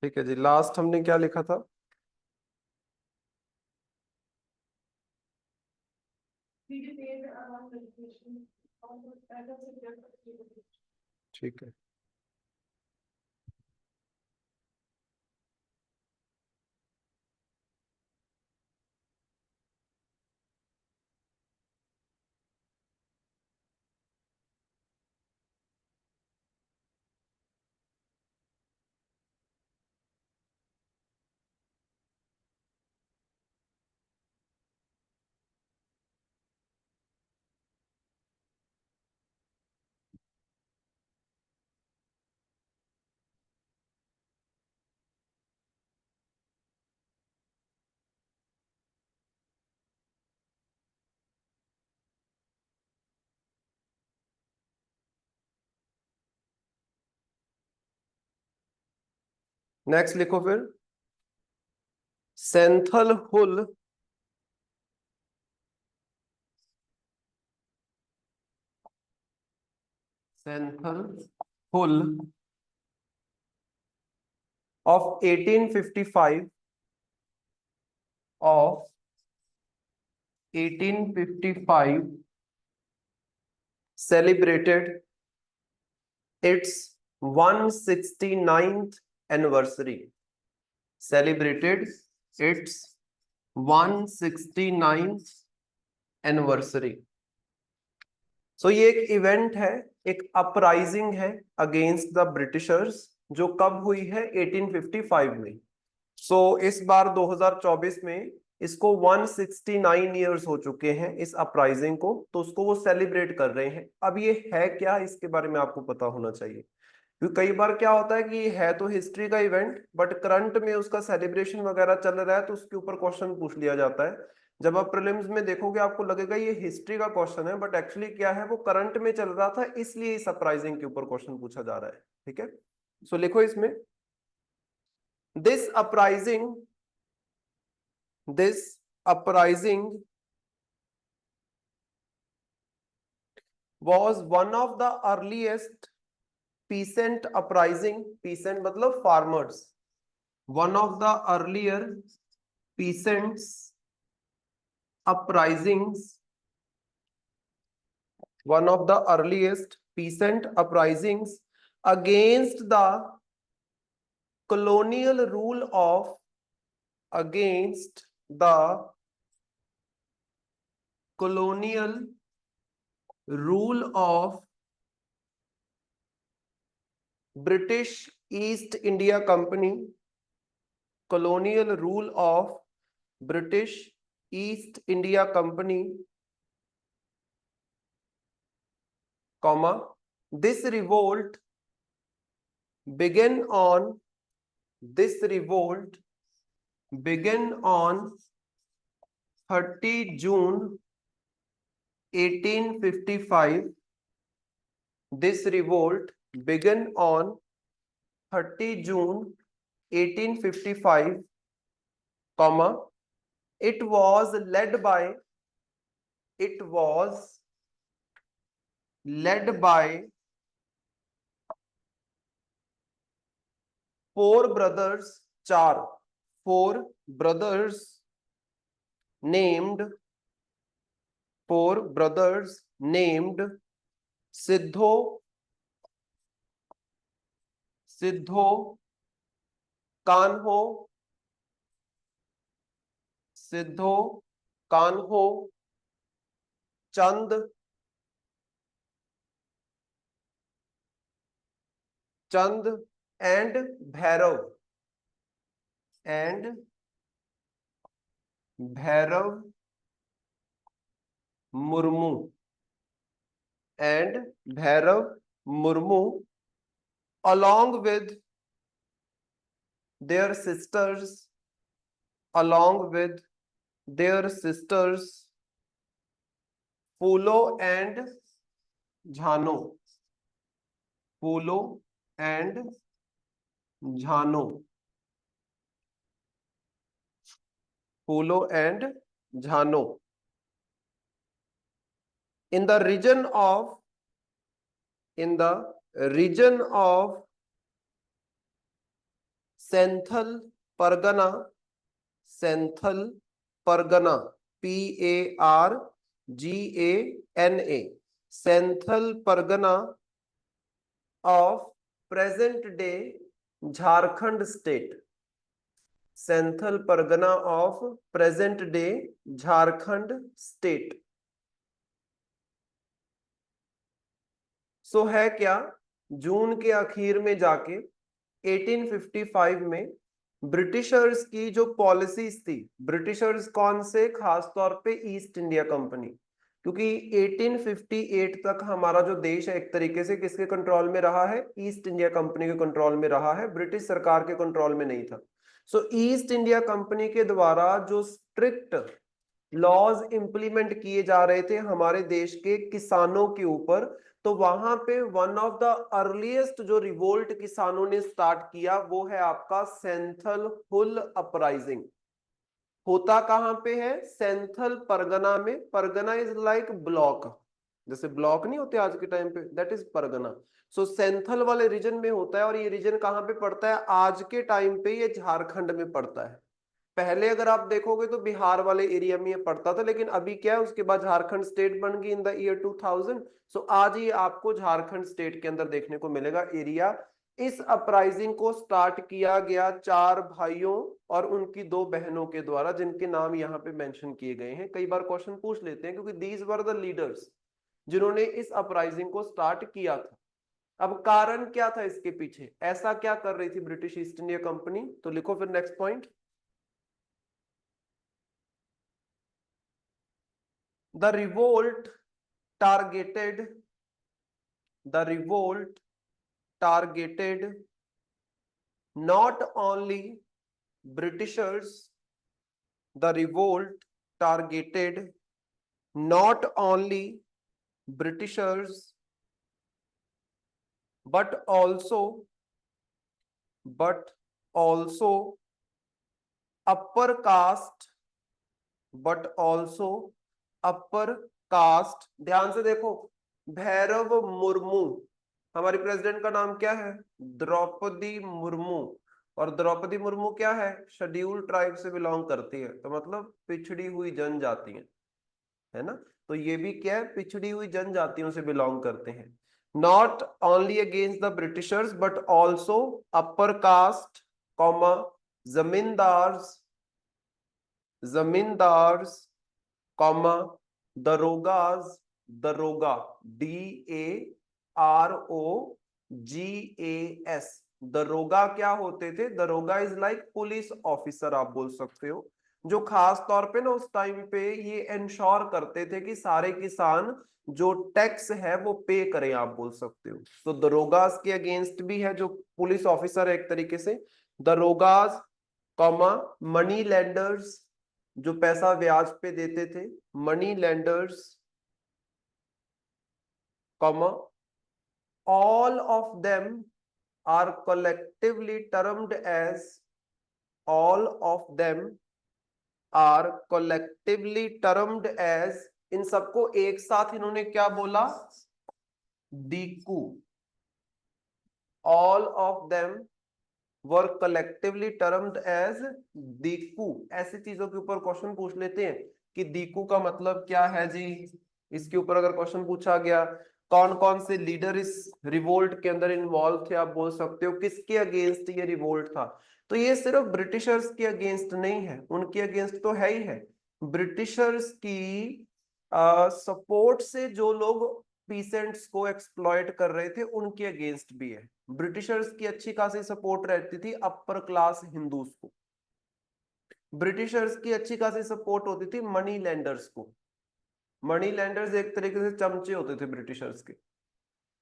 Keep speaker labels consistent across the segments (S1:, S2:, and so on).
S1: ठीक है जी, लास्ट हमने क्या लिखा था? ठीक है। नेक्स्ट लिखो फिर। सेंथल हुल सेंथल हुल of 1855 of 1855 celebrated its 169th anniversary. Celebrated its 169th anniversary. So ये एक इवेंट है, एक अपराइजिंग है अगेंस्ट द ब्रिटिशर्स, जो कब हुई है? 1855 में। सो इस बार 2024 में इसको 169 ईयर्स हो चुके हैं इस अपराइजिंग को, तो उसको वो सेलिब्रेट कर रहे हैं। अब ये है क्या, इसके बारे में आपको पता होना चाहिए, क्योंकि कई बार क्या होता है कि ये है तो हिस्ट्री का इवेंट, बट करंट में उसका सेलिब्रेशन वगैरह चल रहा है, तो उसके ऊपर क्वेश्चन पूछ लिया जाता है। जब आप प्रीलिम्स में देखोगे आपको लगेगा ये हिस्ट्री का क्वेश्चन है, बट एक्चुअली क्या है, वो करंट में चल रहा था, इसलिए इस अपराइजिंग के ऊपर क्वेश्चन पूछा जा रहा है। ठीक है, सो लिखो इसमें, this uprising this uprising was one of the earliest peasant uprising, peasant मतलब farmers, one of the earlier peasants uprisings, one of the earliest peasant uprisings against the colonial rule of, against the colonial rule of British East India Company, colonial rule of British East India Company, comma, this revolt began on, this revolt began on 30 June 1855. This revolt began on 30 June 1855, comma, it was led by, it was led by four brothers, चार, four brothers named, four brothers named Siddho, Siddho, Kanho, Siddho, Kanho, Chand, Chand and Bhairav, and Bhairav Murmu, and Bhairav Murmu, along with their sisters, along with their sisters Fulo and Jhano, Fulo and Jhano, Fulo and Jhano, in the region of, in the region of Santhal Pargana, Santhal Pargana, PARGANA, Santhal Pargana of present day Jharkhand state, Santhal Pargana of present day Jharkhand state. So है क्या, जून के आखिर में जाके 1855 में Britishers की जो policies थी, ब्रिटिशर्स कौन से, खास तौर पे ईस्ट इंडिया कंपनी, क्योंकि 1858 तक हमारा जो देश है एक तरीके से किसके कंट्रोल में रहा है, ईस्ट इंडिया कंपनी के कंट्रोल में रहा है, ब्रिटिश सरकार के कंट्रोल में नहीं था। सो ईस्ट इंडिया कंपनी के द्वारा जो स्ट्रिक्ट लॉज इंप्लीमेंट किए जा रहे थे हमारे देश के किसानों के ऊपर, तो वहां पे वन ऑफ द अर्लीस्ट जो रिवोल्ट किसानों ने स्टार्ट किया वो है आपका सेंथल हुल अपराइजिंग। होता कहां पे है, सेंथल परगना में। परगना इज लाइक ब्लॉक, जैसे ब्लॉक नहीं होते आज के टाइम पे, दैट इज परगना। सो सेंथल वाले रीजन में होता है, और ये रीजन कहां पे पड़ता है, आज के टाइम पे ये झारखंड में पड़ता है। पहले अगर आप देखोगे तो बिहार वाले एरिया में ये पड़ता था, लेकिन अभी क्या है, उसके बाद झारखंड स्टेट बन गई इन द ईयर 2000। सो आज ये आपको झारखंड स्टेट के अंदर देखने को मिलेगा एरिया। इस अपराइजिंग को स्टार्ट किया गया 4 भाइयों और उनकी 2 बहनों के द्वारा, जिनके नाम यहाँ पे मेंशन किए गए हैं। कई बार क्वेश्चन पूछ लेते हैं, क्योंकि दीज वर द लीडर्स जिन्होंने इस अपराइजिंग को स्टार्ट किया था। अब कारण क्या था इसके पीछे, ऐसा क्या कर रही थी ब्रिटिश ईस्ट इंडिया कंपनी, तो लिखो फिर next point. The revolt targeted, the revolt targeted not only Britishers, the revolt targeted not only Britishers but also upper caste, but also upper caste. ध्यान से देखो, भैरव मुर्मू, हमारी प्रेसिडेंट का नाम क्या है, द्रौपदी मुर्मू, और द्रौपदी मुर्मू क्या है, शेड्यूल ट्राइब से बिलोंग करती है, तो मतलब पिछड़ी हुई जनजाति है ना। तो ये भी क्या है, पिछड़ी हुई जनजातियों से बिलोंग करते हैं। Not only against the Britishers but also upper caste, comma zamindars, zamindars, comma darogas, daroga DAROGAS, दरोगा क्या होते थे, दरोगा इज लाइक पुलिस ऑफिसर आप बोल सकते हो, जो खास तौर पे ना उस टाइम पे ये इंश्योर करते थे कि सारे किसान जो टैक्स है वो पे करें आप बोल सकते हो। तो दरोगास के अगेंस्ट भी है, जो पुलिस ऑफिसर है एक तरीके से, दरोगास, कॉमा मनी लेंडर्स, जो पैसा ब्याज पे देते थे, money lenders, comma all of them are collectively termed as, all of them are collectively termed as, इन सबको एक साथ इन्होंने क्या बोला, Diku. All of them were collectively termed as Diku. ऐसी चीजों के ऊपर क्वेश्चन पूछ लेते हैं कि दीकू का मतलब क्या है जी, इसके ऊपर अगर क्वेश्चन पूछा गया, कौन कौन से लीडर इस रिवोल्ट के अंदर इन्वॉल्व थे आप बोल सकते हो, किसके अगेंस्ट ये रिवोल्ट था। तो ये सिर्फ ब्रिटिशर्स के अगेंस्ट नहीं है, उनके अगेंस्ट तो है ही है, ब्रिटिशर्स की सपोर्ट से जो लोग पीसेंट्स को एक्सप्लॉइट कर रहे थे उनके अगेंस्ट भी है। ब्रिटिशर्स की अच्छी खासी सपोर्ट रहती थी अपर क्लास हिंदूज को, ब्रिटिशर्स की अच्छी खासी सपोर्ट होती थी मनी लेंडर्स को। मनी लेंडर्स एक तरीके से चमचे होते थे ब्रिटिशर्स के।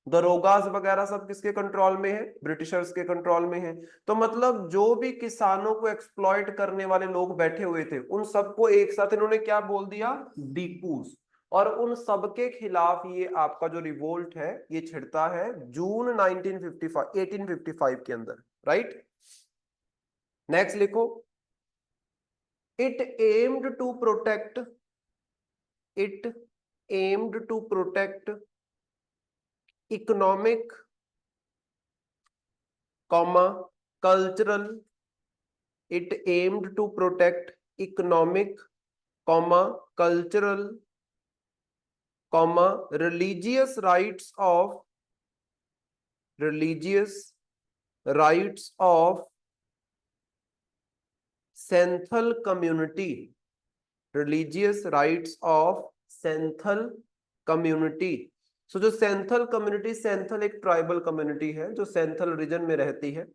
S1: दरोगास वगैरह सब किसके कंट्रोल में है, ब्रिटिशर्स के कंट्रोल में है। तो मतलब जो भी किसानों को एक्सप्लॉइट करने वाले लोग बैठे हुए थे उन सबको एक साथ इन्होंने क्या बोल दिया, दीकूस। और उन सबके खिलाफ ये आपका जो रिवोल्ट है ये छिड़ता है जून 1855 के अंदर, राइट। नेक्स्ट लिखो, it aimed to protect, it aimed to protect economic, comma cultural It aimed to protect economic, cultural, religious rights of Santhal community. Religious rights of Santhal community. सो जो सैंथल कम्युनिटी, सैंथल एक tribal community है जो Sainthal reason में रहती है।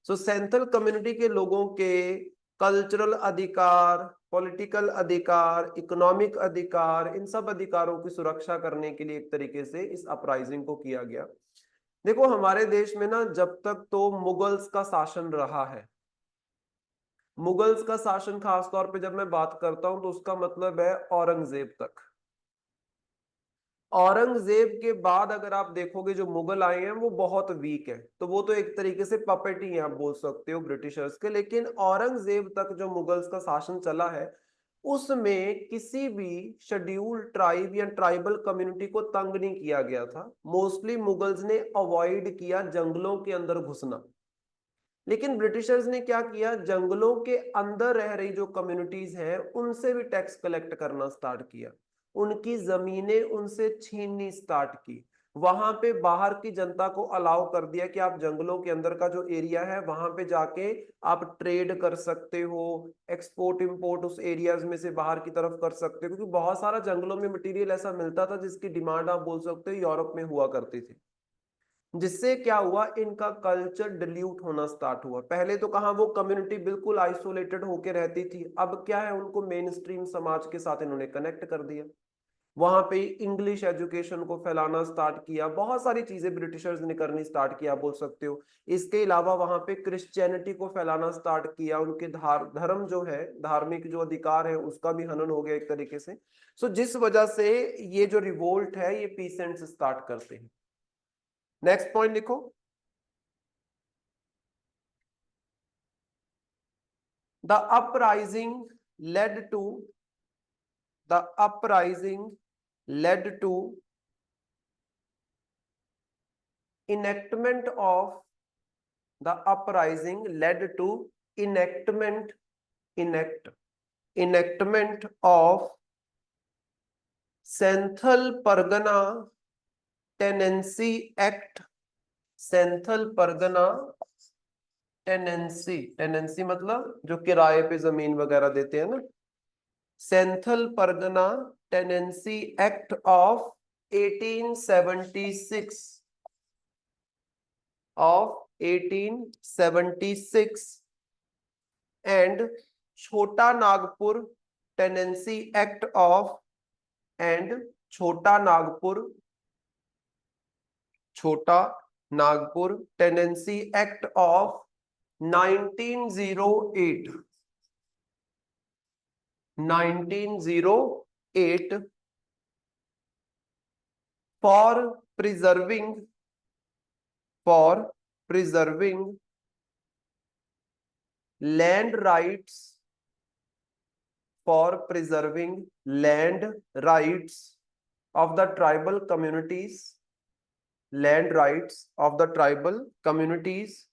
S1: सो Sainthal community के लोगों के कल्चरल अधिकार, पॉलिटिकल अधिकार, इकोनॉमिक अधिकार, इन सब अधिकारों की सुरक्षा करने के लिए एक तरीके से इस अपराइजिंग को किया गया। देखो हमारे देश में ना जब तक तो मुगल्स का शासन रहा है, मुगल्स का शासन खासतौर पे जब मैं बात करता हूं तो उसका मतलब है औरंगजेब तक। औरंगजेब के बाद अगर आप देखोगे जो मुगल आए हैं वो बहुत वीक है, तो वो तो एक तरीके से पपेट ही आप बोल सकते हो ब्रिटिशर्स के। लेकिन औरंगजेब तक जो मुगल्स का शासन चला है उसमें किसी भी शेड्यूल्ड ट्राइब या ट्राइबल कम्युनिटी को तंग नहीं किया गया था। मोस्टली मुगल्स ने अवॉइड किया जंगलों के अंदर घुसना। लेकिन ब्रिटिशर्स ने क्या किया, जंगलों के अंदर रह रही जो कम्युनिटीज हैं उनसे भी टैक्स कलेक्ट करना स्टार्ट किया, उनकी जमीनें उनसे छीननी स्टार्ट की। वहां पे बाहर की जनता को अलाउ कर दिया कि आप जंगलों के अंदर का जो एरिया है वहां पे जाके आप ट्रेड कर सकते हो, एक्सपोर्ट इंपोर्ट उस एरियाज में से बाहर की तरफ कर सकते हो, क्योंकि बहुत सारा जंगलों में मटेरियल ऐसा मिलता था जिसकी डिमांड आप बोल सकते हो यूरोप में हुआ करती थी। जिससे क्या हुआ, इनका कल्चर डिल्यूट होना स्टार्ट हुआ। पहले तो कहा वो कम्युनिटी बिल्कुल आइसोलेटेड होके रहती थी, अब क्या है उनको मेन स्ट्रीम समाज के साथ इन्होंने कनेक्ट कर दिया। वहां पे इंग्लिश एजुकेशन को फैलाना स्टार्ट किया, बहुत सारी चीजें ब्रिटिशर्स ने करनी स्टार्ट किया बोल सकते हो। इसके अलावा वहां पे क्रिश्चियनिटी को फैलाना स्टार्ट किया, उनके धर्म जो है, धार्मिक जो अधिकार है उसका भी हनन हो गया एक तरीके से। सो जिस वजह से ये जो रिवोल्ट है ये पीसेंट्स स्टार्ट करते हैं। नेक्स्ट पॉइंट लिखो। The uprising led to the uprising led to enactment of the uprising led to enactment of Santhal Pargana Tenancy Act। Santhal Pargana tenancy मतलब जो किराए पे जमीन वगैरह देते हैं ना। Senthal Pargana tenancy act of 1876 and छोटा नागपुर टेनेंसी एक्ट ऑफ छोटा Nagpur tenancy act of 1908 for preserving land rights of the tribal communities,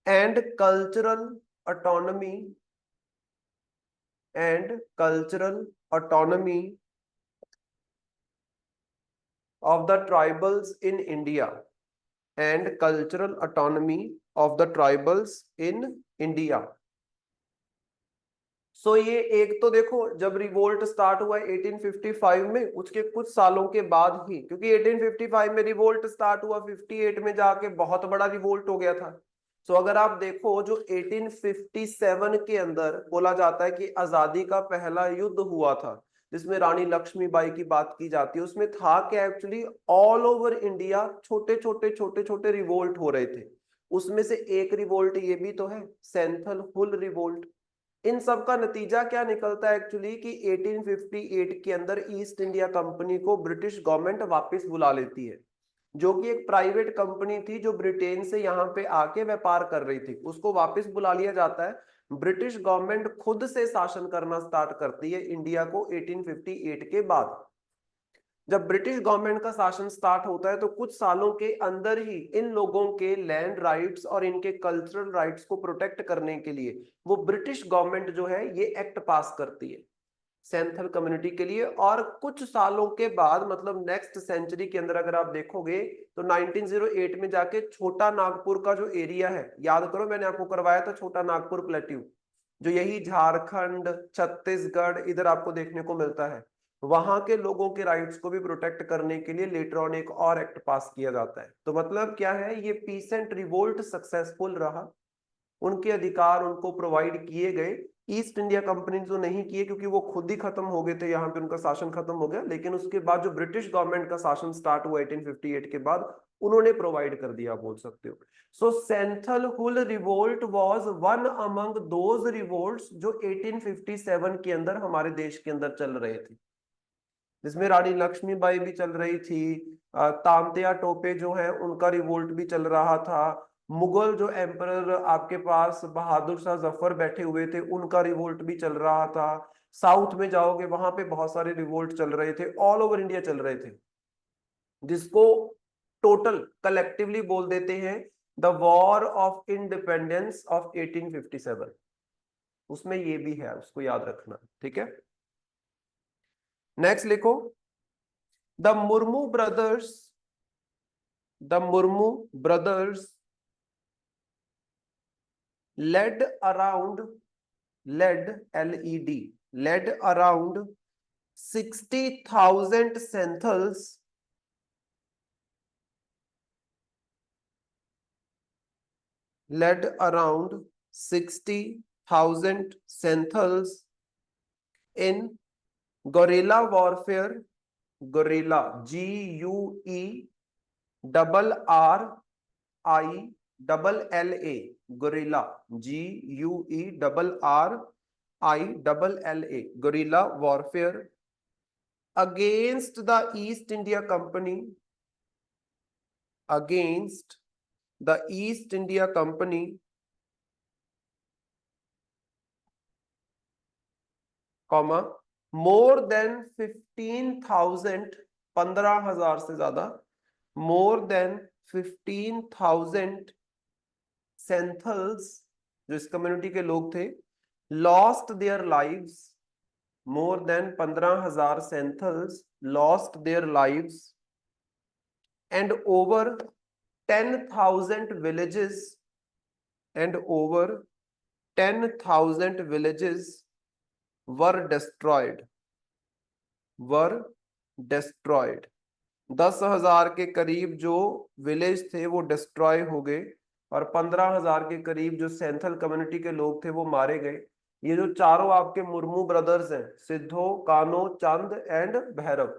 S1: and cultural autonomy of the tribals in India, सो ये एक तो देखो जब रिवोल्ट स्टार्ट हुआ 1855 में, उसके कुछ सालों के बाद ही, क्योंकि 1855 में रिवोल्ट स्टार्ट हुआ, 58 में जाके बहुत बड़ा रिवोल्ट हो गया था। सो अगर आप देखो जो 1857 के अंदर बोला जाता है कि आजादी का पहला युद्ध हुआ था जिसमें रानी लक्ष्मीबाई की बात की जाती है, उसमें था क्या एक्चुअली ऑल ओवर इंडिया छोटे छोटे रिवोल्ट हो रहे थे। उसमें से एक रिवोल्ट ये भी तो है, सैंथल हुल रिवोल्ट। इन सब का नतीजा क्या निकलता है एक्चुअली कि 1858 के अंदर ईस्ट इंडिया कंपनी को ब्रिटिश गवर्नमेंट वापस बुला लेती है, जो कि एक प्राइवेट कंपनी थी जो ब्रिटेन से यहाँ पे आके व्यापार कर रही थी, उसको वापस बुला लिया जाता है। ब्रिटिश गवर्नमेंट खुद से शासन करना स्टार्ट करती है इंडिया को 1858 के बाद। जब ब्रिटिश गवर्नमेंट का शासन स्टार्ट होता है तो कुछ सालों के अंदर ही इन लोगों के लैंड राइट्स और इनके कल्चरल राइट्स को प्रोटेक्ट करने के लिए वो ब्रिटिश गवर्नमेंट जो है ये एक्ट पास करती है सेंथल कम्युनिटी के लिए। और कुछ सालों के बाद मतलब नेक्स्ट सेंचुरी के अंदर अगर आप देखोगे तो 1908 में जाके छोटा नागपुर का जो एरिया है, याद करो मैंने आपको करवाया था छोटा नागपुर प्लेट्यू, जो यही झारखंड छत्तीसगढ़ इधर आपको देखने को मिलता है, वहां के लोगों के राइट्स को भी प्रोटेक्ट करने के लिए लेटर ऑन एक और एक्ट पास किया जाता है। तो मतलब क्या है, ये पीस एंड रिवोल्ट सक्सेसफुल रहा, उनके अधिकार उनको प्रोवाइड किए गए। ईस्ट इंडिया कंपनी तो नहीं किए क्योंकि वो खुद ही खत्म हो गए थे, यहाँ पे उनका शासन खत्म हो गया, लेकिन उसके बाद जो ब्रिटिश गवर्नमेंट का शासन स्टार्ट हुआ 1858 के बाद उन्होंने प्रोवाइड कर दिया, बोल सकते हो। So Santhal Hul revolt was one among those revolts जो 1857 के अंदर हमारे देश के अंदर चल रहे थे, जिसमें रानी लक्ष्मीबाई भी चल रही थी, तांतिया टोपे जो है उनका रिवोल्ट भी चल रहा था, मुगल जो एम्परर आपके पास बहादुर शाह जफर बैठे हुए थे उनका रिवोल्ट भी चल रहा था। साउथ में जाओगे वहां पे बहुत सारे रिवोल्ट चल रहे थे, ऑल ओवर इंडिया चल रहे थे, जिसको टोटल कलेक्टिवली बोल देते हैं the war of independence of 1857। उसमें ये भी है, उसको याद रखना, ठीक है। नेक्स्ट लिखो, the Murmu brothers, the Murmu brothers led around, led led led around 60,000 senthals, led around 60,000 senthals in guerrilla warfare, guerrilla GUE double RI double LA, guerrilla GUE double RI double LA, guerrilla warfare against the East India Company, against the East India Company, comma more than 15,000, 15,000 से ज्यादा, more than 15,000 सेंथल्स जो इस community के लोग थे, lost their lives, more than 15,000 Santhals lost their lives, and over 10,000 villages, and over 10,000 villages were destroyed, were destroyed। 10,000 के करीब जो विलेज थे वो डिस्ट्रॉय हो गए, और 15,000 के करीब जो सेंथल कम्युनिटी के लोग थे वो मारे गए। ये जो चारों आपके मुर्मू ब्रदर्स हैं, सिद्धो, कानो, चंद एंड भैरव,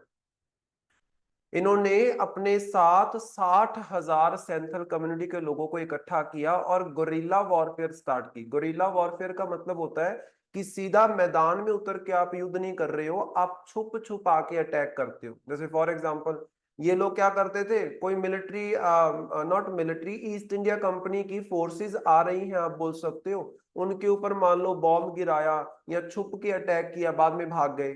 S1: इन्होंने अपने साथ 60,000 सेंथल कम्युनिटी के लोगों को इकट्ठा किया और गोरिल्ला वॉरफेयर स्टार्ट की। गोरिल्ला वॉरफेयर का मतलब होता है कि सीधा मैदान में उतर के आप युद्ध नहीं कर रहे हो, आप छुप छुप आके अटैक करते हो। जैसे फॉर एग्जांपल ये लोग क्या करते थे, कोई military, not military, east India company की फोर्सेस आ रही हैं आप बोल सकते हो, उनके ऊपर मान लो बॉम्ब गिराया या छुप के अटैक किया, बाद में भाग गए,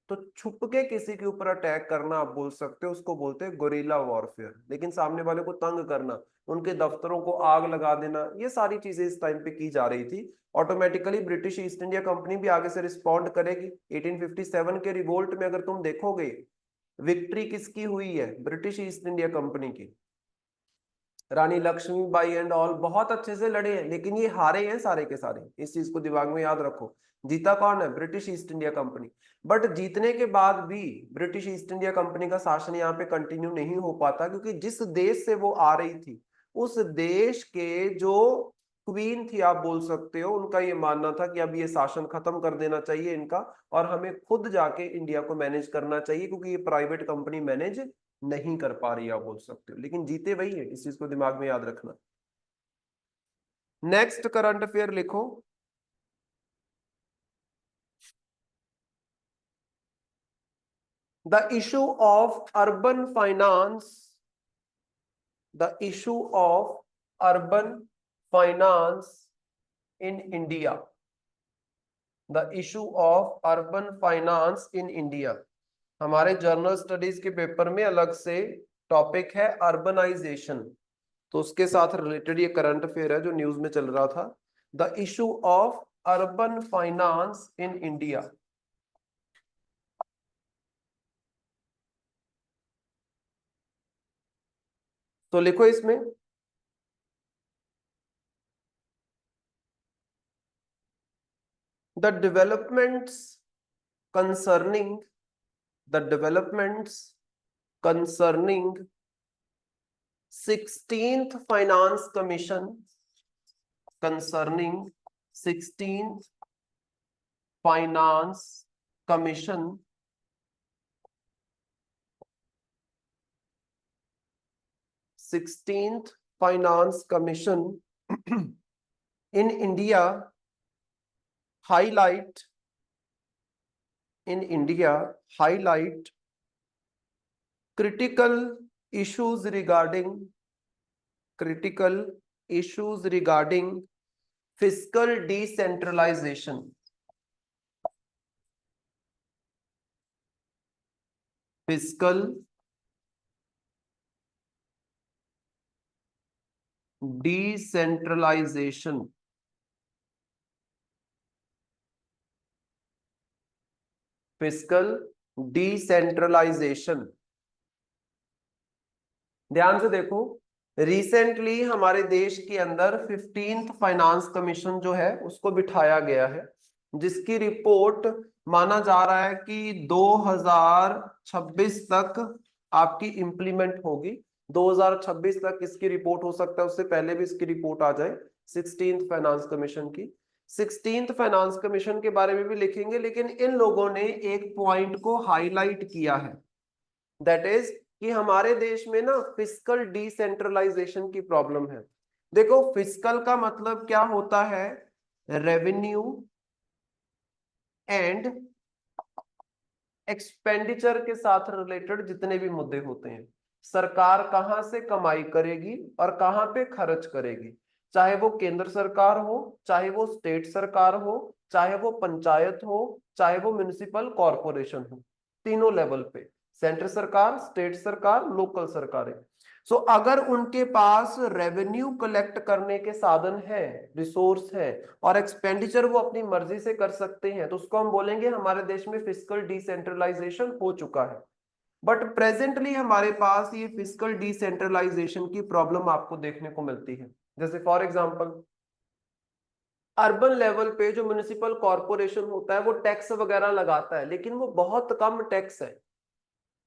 S1: तो छुप के किसी के ऊपर अटैक करना आप बोल सकते हो, उसको बोलते हैं गोरिल्ला वॉरफेयर। लेकिन सामने वाले को तंग करना, उनके दफ्तरों को आग लगा देना, ये सारी चीजें इस टाइम पे की जा रही थी। Automatically British east India company भी आगे से रिस्पॉन्ड करेगी। 1857 के रिवोल्ट में अगर तुम देखोगे, विक्ट्री किसकी हुई है, ब्रिटिश ईस्ट इंडिया कंपनी की। रानी लक्ष्मीबाई एंड ऑल बहुत अच्छे से लड़े हैं, लेकिन ये हारे हैं सारे के सारे, इस चीज को दिमाग में याद रखो। जीता कौन है, British east India company. But जीतने के बाद भी ब्रिटिश ईस्ट इंडिया कंपनी का शासन यहाँ पे कंटिन्यू नहीं हो पाता, क्योंकि जिस देश से वो आ रही थी उस देश के जो क्वीन थी आप बोल सकते हो, उनका ये मानना था कि अब ये शासन खत्म कर देना चाहिए इनका, और हमें खुद जाके इंडिया को मैनेज करना चाहिए, क्योंकि ये प्राइवेट कंपनी मैनेज नहीं कर पा रही, आप बोल सकते हो। लेकिन जीते वही है, इस चीज को दिमाग में याद रखना। नेक्स्ट करंट अफेयर लिखो, the issue of urban finance, the issue of urban finance in India, the issue of urban finance in India. हमारे जर्नल स्टडीज के पेपर में अलग से टॉपिक है अर्बनाइजेशन, तो उसके साथ रिलेटेड ये करंट अफेयर है जो न्यूज में चल रहा था। The issue of urban finance in India. तो लिखो इसमें, the developments concerning the developments concerning 16th finance commission, concerning 16th finance commission, 16th finance commission in India highlight, in India highlight critical issues regarding, critical issues regarding fiscal decentralization, fiscal decentralization, fiscal decentralization. ध्यान से देखो, recently हमारे देश के अंदर 15th finance commission जो है उसको बिठाया गया है, जिसकी रिपोर्ट माना जा रहा है कि 2026 तक आपकी इंप्लीमेंट होगी। 2026 तक इसकी रिपोर्ट हो सकता है, उससे पहले भी इसकी रिपोर्ट आ जाए 16th फाइनेंस कमीशन की। 16th फाइनेंस कमीशन के बारे में भी लिखेंगे, लेकिन इन लोगों ने एक पॉइंट को हाईलाइट किया है, दैट इज कि हमारे देश में ना फिस्कल डिसेंट्रलाइजेशन की प्रॉब्लम है। देखो, फिस्कल का मतलब क्या होता है? रेवेन्यू एंड एक्सपेंडिचर के साथ रिलेटेड जितने भी मुद्दे होते हैं, सरकार कहां से कमाई करेगी और कहां पे खर्च करेगी, चाहे वो केंद्र सरकार हो, चाहे वो स्टेट सरकार हो, चाहे वो पंचायत हो, चाहे वो म्युनिसिपल कॉरपोरेशन हो, तीनों लेवल पे, सेंट्रल सरकार, स्टेट सरकार, लोकल सरकारें। सो अगर उनके पास रेवेन्यू कलेक्ट करने के साधन है, रिसोर्स है, और एक्सपेंडिचर वो अपनी मर्जी से कर सकते हैं, तो उसको हम बोलेंगे हमारे देश में फिस्कल डिसेंट्रलाइजेशन हो चुका है। बट प्रेजेंटली हमारे पास ये फिस्कल डिसेंट्रलाइजेशन की प्रॉब्लम आपको देखने को मिलती है। जैसे फॉर एग्जांपल, अर्बन लेवल पे जो म्युनिसिपल कॉरपोरेशन होता है वो टैक्स वगैरह लगाता है, लेकिन वो बहुत कम टैक्स है,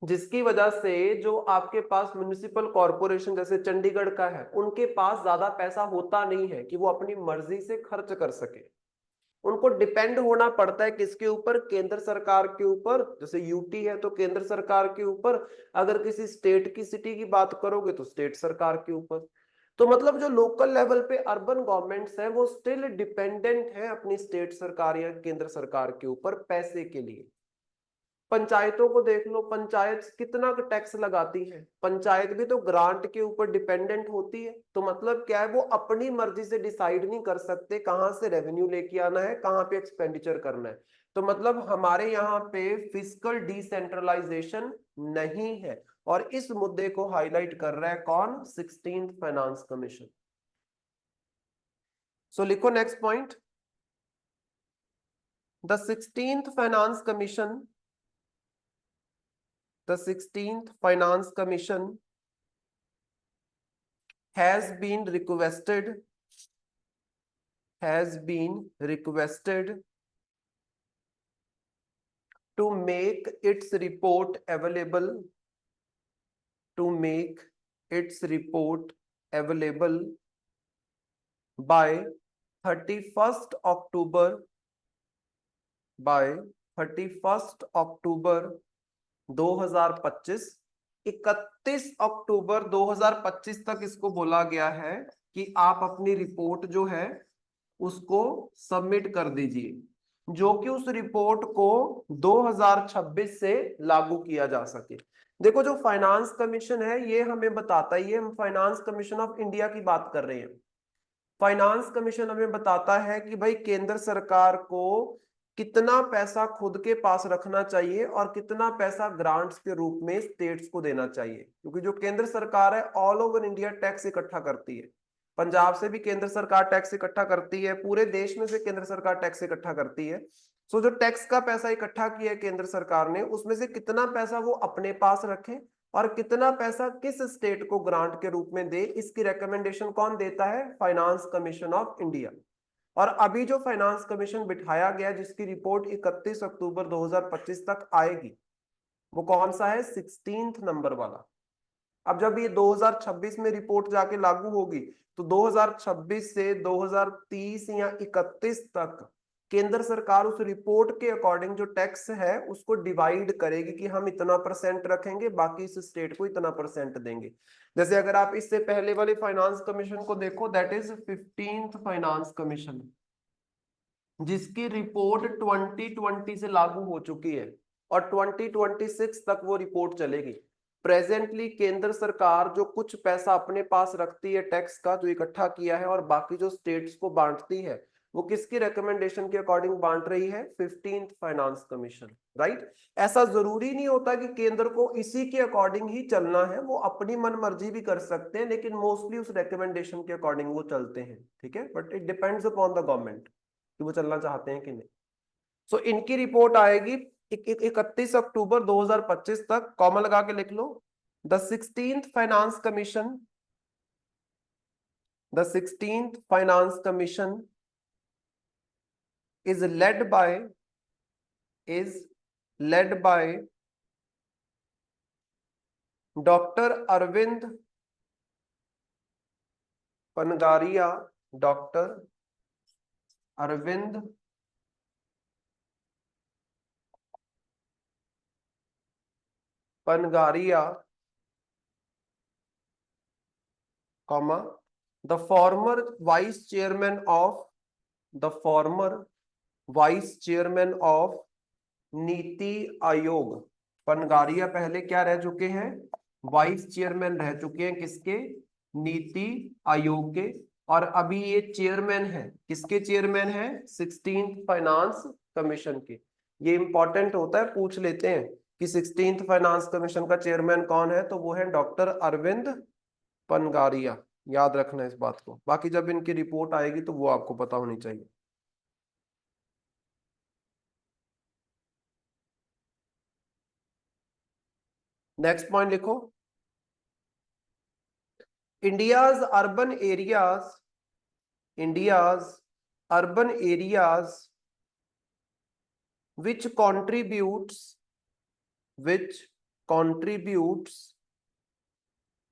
S1: जिसकी वजह से जो आपके पास म्युनिसिपल कॉरपोरेशन जैसे चंडीगढ़ का है, उनके पास ज्यादा पैसा होता नहीं है कि वो अपनी मर्जी से खर्च कर सके। उनको डिपेंड होना पड़ता है किसके ऊपर? केंद्र सरकार के ऊपर। जैसे यूटी है तो केंद्र सरकार के ऊपर, अगर किसी स्टेट की सिटी की बात करोगे तो स्टेट सरकार के ऊपर। तो मतलब जो लोकल लेवल पे अर्बन गवर्नमेंट्स है वो स्टिल डिपेंडेंट है अपनी स्टेट सरकार या केंद्र सरकार के ऊपर पैसे के लिए। पंचायतों को देख लो, पंचायत कितना टैक्स लगाती है, पंचायत भी तो ग्रांट के ऊपर डिपेंडेंट होती है। तो मतलब क्या है, वो अपनी मर्जी से डिसाइड नहीं कर सकते कहां से रेवेन्यू लेके आना है, कहां पे एक्सपेंडिचर करना है। तो मतलब हमारे यहाँ पे फिस्कल डिसेंट्रलाइजेशन नहीं है, और इस मुद्दे को हाईलाइट कर रहा है कौन? 16th finance commission. सो लिखो next point, the 16th finance commission, the 16th Finance Commission has been requested to make its report available, to make its report available by 31st October, by 31st October 2025। 31 अक्टूबर 2025 तक इसको बोला गया है कि आप अपनी report जो है उसको सबमिट कर दीजिए, जो कि उस रिपोर्ट को 2026 से लागू किया जा सके। देखो, जो फाइनेंस कमीशन है ये हमें बताता है, ये हम फाइनेंस कमीशन ऑफ इंडिया की बात कर रहे हैं। फाइनेंस कमीशन हमें बताता है कि भाई केंद्र सरकार को कितना पैसा खुद के पास रखना चाहिए और कितना पैसा ग्रांट्स के रूप में स्टेट्स को देना चाहिए, क्योंकि जो केंद्र सरकार है ऑल ओवर इंडिया टैक्स इकट्ठा करती है। पंजाब से भी केंद्र सरकार टैक्स इकट्ठा करती है, पूरे देश में से केंद्र सरकार टैक्स इकट्ठा करती है। सो जो टैक्स का पैसा इकट्ठा किया है केंद्र सरकार ने, उसमें से कितना पैसा वो अपने पास रखे और कितना पैसा किस स्टेट को ग्रांट के रूप में दे, इसकी रिकमेंडेशन कौन देता है? Finance commission of India. और अभी जो फाइनेंस कमीशन बिठाया गया जिसकी रिपोर्ट 31 अक्टूबर 2025 तक आएगी, वो कौन सा है? 16th नंबर वाला। अब जब ये 2026 में रिपोर्ट जाके लागू होगी तो 2026 से 2030 या 31 तक केंद्र सरकार उस रिपोर्ट के अकॉर्डिंग जो टैक्स है उसको डिवाइड करेगी कि हम इतना % रखेंगे, बाकी इस स्टेट को इतना % देंगे। जैसे अगर आप इससे पहले वाले फाइनेंस कमीशन को देखो, that is 15th finance commission, जिसकी रिपोर्ट 2020 से लागू हो चुकी है और 2026 तक वो रिपोर्ट चलेगी। प्रेजेंटली केंद्र सरकार जो कुछ पैसा अपने पास रखती है टैक्स का जो इकट्ठा किया है और बाकी जो स्टेट्स को बांटती है, वो किसकी रिकमेंडेशन के अकॉर्डिंग बांट रही है? 15th finance commission, right. ऐसा जरूरी नहीं होता कि केंद्र को इसी के अकॉर्डिंग ही चलना है, वो अपनी मन मर्जी भी कर सकते हैं, लेकिन मोस्टली उस रिकमेंडेशन के अकॉर्डिंग वो चलते हैं, ठीक है। But it depends upon the government कि वो चलना चाहते हैं कि नहीं। सो इनकी रिपोर्ट आएगी 31 अक्टूबर 2025 तक, कॉमा लगा के लिख लो। The 16th finance commission, the 16th finance commission is led by Dr. Arvind Pangaria, Dr. Arvind Pangaria, comma, the former vice chairman of NITI Aayog. पनगारिया पहले क्या रह चुके हैं? वाइस चेयरमैन रह चुके हैं किसके? नीति आयोग के। और अभी ये चेयरमैन है, किसके चेयरमैन है? 16th फाइनेंस कमीशन के। ये इंपॉर्टेंट होता है, पूछ लेते हैं कि 16th फाइनेंस कमीशन का चेयरमैन कौन है, तो वो है डॉक्टर अरविंद पनगारिया। याद रखना इस बात को, बाकी जब इनकी रिपोर्ट आएगी तो वो आपको पता होनी चाहिए। नेक्स्ट पॉइंट लिखो, India's urban areas which contributes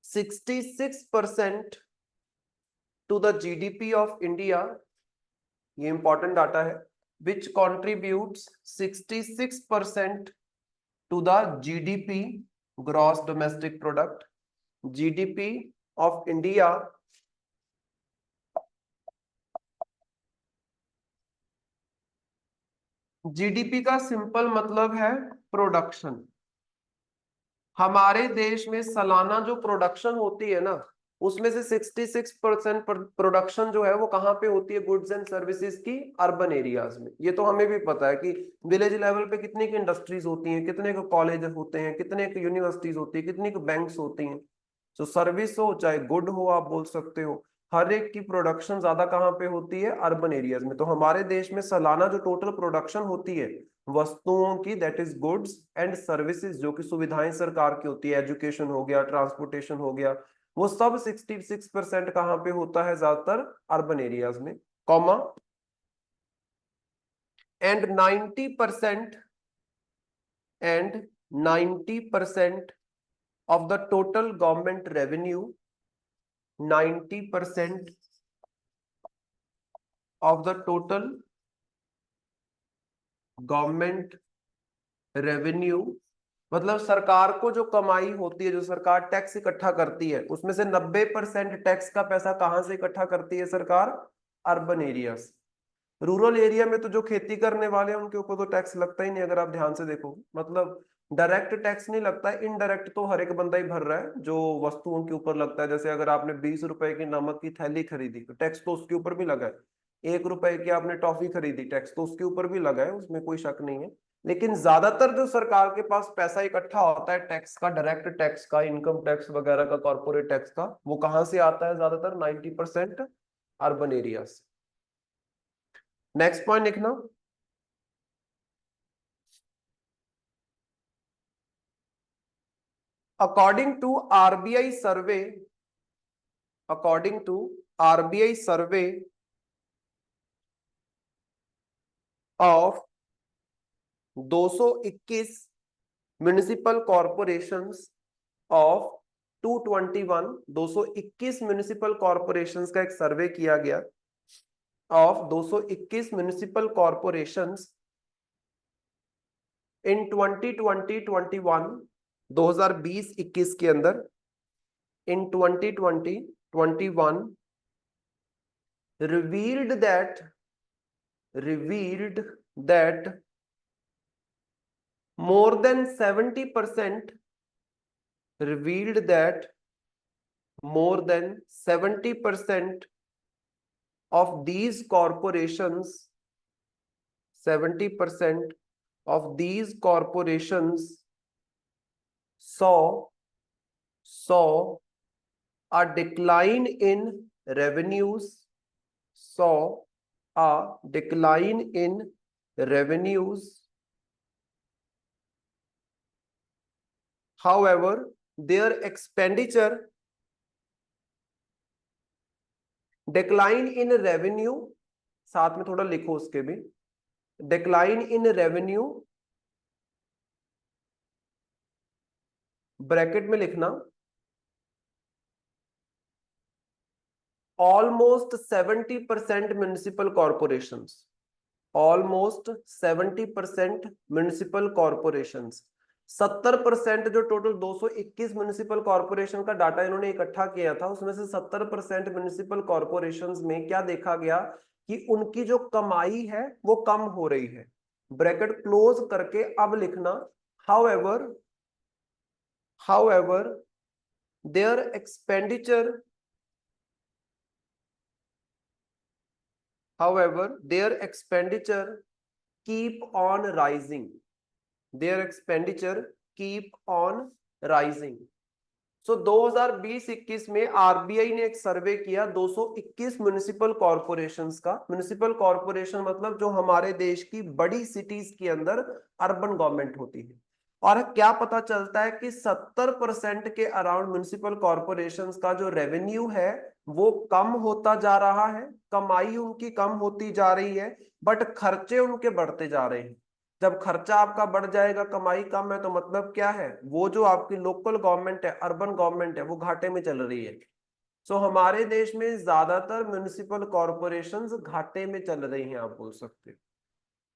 S1: 66% to the GDP of India, ये इंपॉर्टेंट डाटा है, which contributes 66% to the GDP, gross domestic product, GDP of India, GDP का सिंपल मतलब है प्रोडक्शन। हमारे देश में सालाना जो प्रोडक्शन होती है ना, उसमें से 66% प्रोडक्शन जो है वो कहाँ पे होती है? गुड्स एंड सर्विसेज की अर्बन एरियाज में। ये तो हमें भी पता है कि विलेज लेवल पे कितनी की इंडस्ट्रीज होती हैं, कितने के कॉलेज होते हैं, कितने की यूनिवर्सिटीज होती है, कितनी के बैंक्स होती हैं। तो सर्विस हो चाहे गुड हो, आप बोल सकते हो, हर एक की प्रोडक्शन ज्यादा कहाँ पे होती है? अर्बन एरियाज में। तो हमारे देश में सालाना जो टोटल प्रोडक्शन होती है वस्तुओं की, that is goods and services, जो कि सुविधाएं सरकार की होती है, एजुकेशन हो गया, ट्रांसपोर्टेशन हो गया, वो सब 66% कहाँ पे होता है? ज्यादातर अर्बन एरियाज में, comma, and 90% of the total government revenue, 90% of the total government revenue, मतलब सरकार को जो कमाई होती है, जो सरकार टैक्स इकट्ठा करती है, उसमें से 90% टैक्स का पैसा कहां से इकट्ठा करती है सरकार? Urban areas. रूरल एरिया में तो जो खेती करने वाले हैं उनके ऊपर तो टैक्स लगता ही नहीं, अगर आप ध्यान से देखो, मतलब डायरेक्ट टैक्स नहीं लगता है, इनडायरेक्ट तो हर एक बंदा ही भर रहा है जो वस्तुओं के ऊपर लगता है। जैसे अगर आपने 20 रुपए की नमक की थैली खरीदी तो टैक्स तो उसके ऊपर भी लगा है, 1 रुपए की आपने टॉफी खरीदी, टैक्स तो उसके ऊपर भी लगा है, उसमें कोई शक नहीं है। लेकिन ज्यादातर जो सरकार के पास पैसा इकट्ठा होता है टैक्स का, डायरेक्ट टैक्स का, इनकम टैक्स वगैरह का, कॉर्पोरेट टैक्स का, वो कहां से आता है? ज्यादातर 90% अर्बन एरिया से। नेक्स्ट पॉइंट लिखना, according to RBI survey, according to RBI survey of 221 municipal corporations of 221, 221 municipal corporations का एक सर्वे किया गया, ऑफ 221 म्युनिसिपल कॉरपोरेशंस इन 2020-21, 2020-21 के अंदर, इन 2020-21 revealed that more than 70%, revealed that more than 70% of these corporations, 70% of these corporations saw a decline in revenues, saw a decline in revenues. However, their expenditure, decline in revenue, साथ में थोड़ा लिखो उसके भी, decline in revenue, bracket में लिखना, almost 70% municipal corporations, almost 70% municipal corporations, 70% जो total 221 municipal corporation का डाटा इन्होंने इकट्ठा किया था, उसमें से 70% म्युनिसिपल कॉर्पोरेशंस में क्या देखा गया कि उनकी जो कमाई है वो कम हो रही है। ब्रैकेट क्लोज करके अब लिखना, however there expenditure, however their expenditure keep on rising, their expenditure keep on rising. So 2020-21 में आरबीआई ने एक सर्वे किया 221 म्युनिसिपल कॉर्पोरेशंस का। म्युनिसिपल कॉर्पोरेशन मतलब जो हमारे देश की बड़ी सिटीज के अंदर अर्बन गवर्नमेंट होती है। और क्या पता चलता है कि 70% के अराउंड म्युनिसिपल कॉर्पोरेशंस का जो रेवेन्यू है वो कम होता जा रहा है, कमाई उनकी कम होती जा रही है, बट खर्चे उनके बढ़ते जा रहे हैं। जब खर्चा आपका बढ़ जाएगा, कमाई कम है, तो मतलब क्या है? वो जो आपकी लोकल गवर्नमेंट है, अर्बन गवर्नमेंट है, वो घाटे में चल रही है। सो हमारे देश में ज्यादातर म्युनिसिपल कॉर्पोरेशंस घाटे में चल रही हैं, आप बोल सकते हो।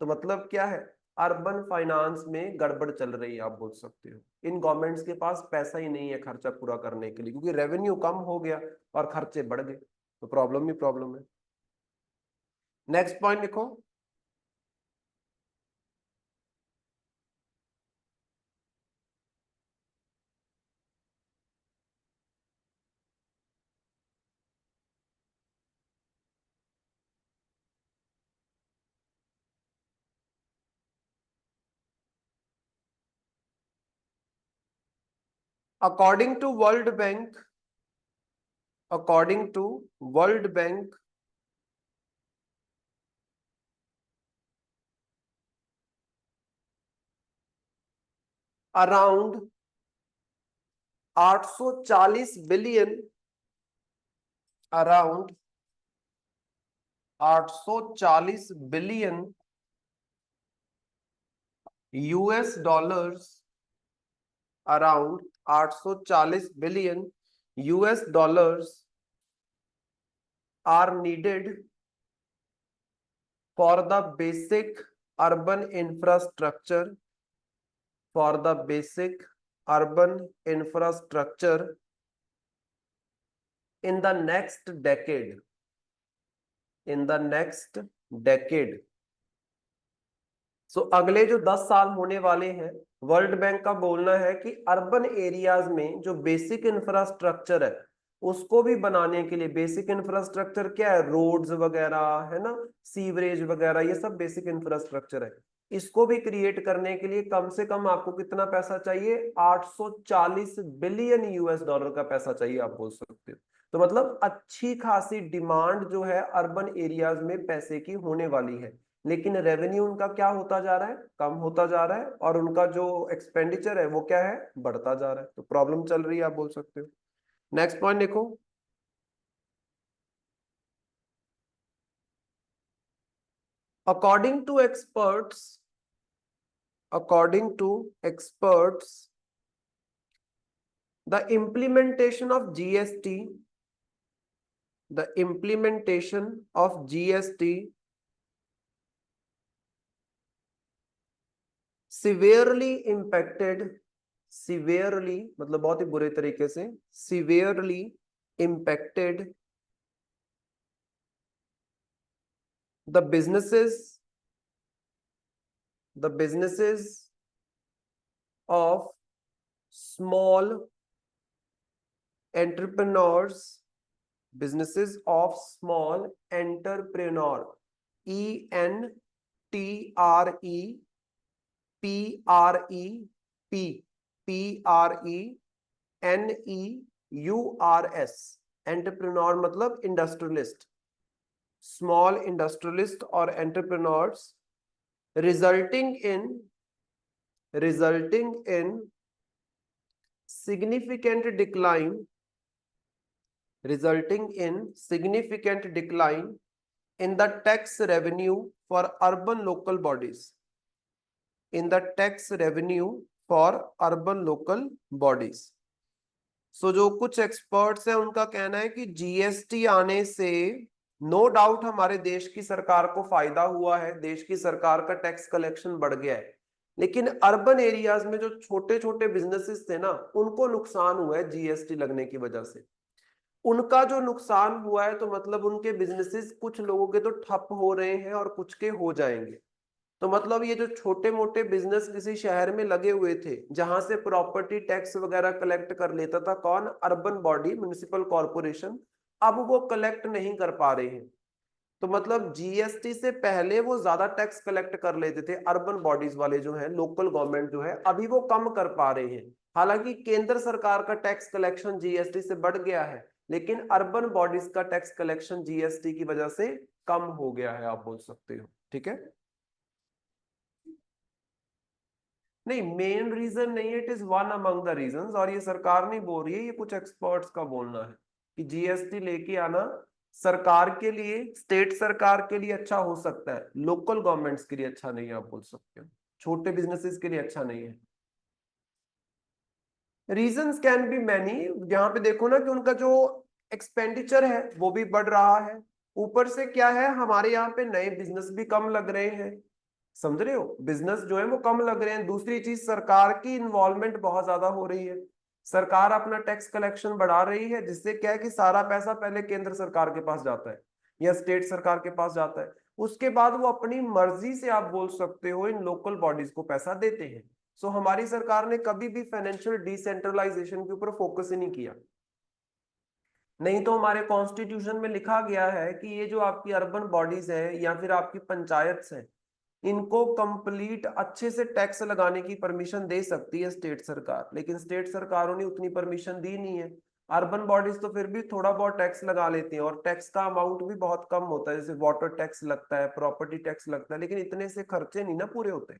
S1: तो मतलब क्या है? अर्बन फाइनेंस में गड़बड़ चल रही है, आप बोल सकते हो। इन गवर्नमेंट्स के पास पैसा ही नहीं है खर्चा पूरा करने के लिए, क्योंकि रेवेन्यू कम हो गया और खर्चे बढ़ गए, तो प्रॉब्लम ही प्रॉब्लम है। नेक्स्ट पॉइंट लिखो, according to World Bank, according to World Bank, around 840 billion, around 840 billion US dollars, around 840 billion US dollars are needed for the basic urban infrastructure, for the basic urban infrastructure in the next decade, in the next decade. सो अगले जो 10 साल होने वाले हैं, world bank का बोलना है कि अर्बन एरियाज में जो बेसिक इंफ्रास्ट्रक्चर है उसको भी बनाने के लिए बेसिक इंफ्रास्ट्रक्चर क्या है, रोड्स वगैरह है ना, सीवरेज वगैरह, ये सब बेसिक इंफ्रास्ट्रक्चर है। इसको भी क्रिएट करने के लिए कम से कम आपको कितना पैसा चाहिए, 840 बिलियन यूएस डॉलर का पैसा चाहिए, आप बोल सकते हो। तो मतलब अच्छी खासी डिमांड जो है अर्बन एरियाज में पैसे की होने वाली है, लेकिन रेवेन्यू उनका क्या होता जा रहा है, कम होता जा रहा है, और उनका जो एक्सपेंडिचर है वो क्या है, बढ़ता जा रहा है। तो प्रॉब्लम चल रही है, आप बोल सकते हो। नेक्स्ट पॉइंट देखो, according to experts, according to experts, the implementation of GST, the implementation of GST severely impacted, severely मतलब बहुत ही बुरे तरीके से, severely impacted the businesses of small entrepreneurs, businesses of small entrepreneur, ENTREPRENEURS, entrepreneur मतलब industrialist, small industrialist और entrepreneurs, resulting in significant decline, resulting in significant decline in the tax revenue for urban local bodies, in the tax revenue for urban local bodies. सो जो कुछ experts हैं उनका कहना है कि GST आने से नो डाउट हमारे देश की सरकार को फायदा हुआ है, देश की सरकार का टैक्स कलेक्शन बढ़ गया है, लेकिन अर्बन एरियाज में जो छोटे छोटे बिजनेसेस थे ना, उनको नुकसान हुआ है जीएसटी लगने की वजह से। उनका जो नुकसान हुआ है तो मतलब उनके बिजनेसेस कुछ लोगों के तो ठप हो रहे हैं और कुछ के हो जाएंगे। तो मतलब ये जो छोटे मोटे बिजनेस किसी शहर में लगे हुए थे जहां से प्रॉपर्टी टैक्स वगैरह कलेक्ट कर लेता था कौन, अर्बन बॉडी, म्युनिसिपल कॉर्पोरेशन, अब वो कलेक्ट नहीं कर पा रहे हैं। तो मतलब जीएसटी से पहले वो ज्यादा टैक्स कलेक्ट कर लेते थे अर्बन बॉडीज वाले जो है, लोकल गवर्नमेंट जो है, अभी वो कम कर पा रहे हैं। हालांकि केंद्र सरकार का टैक्स कलेक्शन जीएसटी से बढ़ गया है, लेकिन अर्बन बॉडीज का टैक्स कलेक्शन जीएसटी की वजह से कम हो गया है, आप बोल सकते हो। ठीक है, नहीं मेन रीजन नहीं है, it is one among the reasons, और ये सरकार नहीं बोल रही है, ये कुछ एक्सपर्ट्स का बोलना है कि जीएसटी लेके आना सरकार के लिए, स्टेट सरकार के लिए अच्छा हो सकता है, लोकल गवर्नमेंट्स के लिए अच्छा नहीं है, आप बोल सकते हो, छोटे बिजनेसेस के लिए अच्छा नहीं है। रीजंस कैन बी मैनी, यहाँ पे देखो ना कि उनका जो एक्सपेंडिचर है वो भी बढ़ रहा है, ऊपर से क्या है, हमारे यहाँ पे नए बिजनेस भी कम लग रहे हैं, समझ रहे हो, बिजनेस जो है वो कम लग रहे हैं। दूसरी चीज, सरकार की इन्वॉल्वमेंट बहुत ज्यादा हो रही है, सरकार अपना टैक्स कलेक्शन बढ़ा रही है, जिससे क्या है कि सारा पैसा पहले केंद्र सरकार के पास जाता है या स्टेट सरकार के पास जाता है, उसके बाद वो अपनी मर्जी से, आप बोल सकते हो, इन लोकल बॉडीज को पैसा देते हैं। सो हमारी सरकार ने कभी भी फाइनेंशियल डिसेंट्रलाइजेशन के ऊपर फोकस ही नहीं किया। नहीं तो हमारे कॉन्स्टिट्यूशन में लिखा गया है कि ये जो आपकी अर्बन बॉडीज है या फिर आपकी पंचायत है, इनको कंप्लीट अच्छे से टैक्स लगाने की परमिशन दे सकती है स्टेट सरकार, लेकिन स्टेट सरकारों ने उतनी परमिशन दी नहीं है। अर्बन बॉडीज तो फिर भी थोड़ा बहुत टैक्स लगा लेते हैं, और टैक्स का अमाउंट भी बहुत कम होता है, जैसे वाटर टैक्स लगता है, प्रॉपर्टी टैक्स लगता है, लेकिन इतने से खर्चे नहीं ना पूरे होते।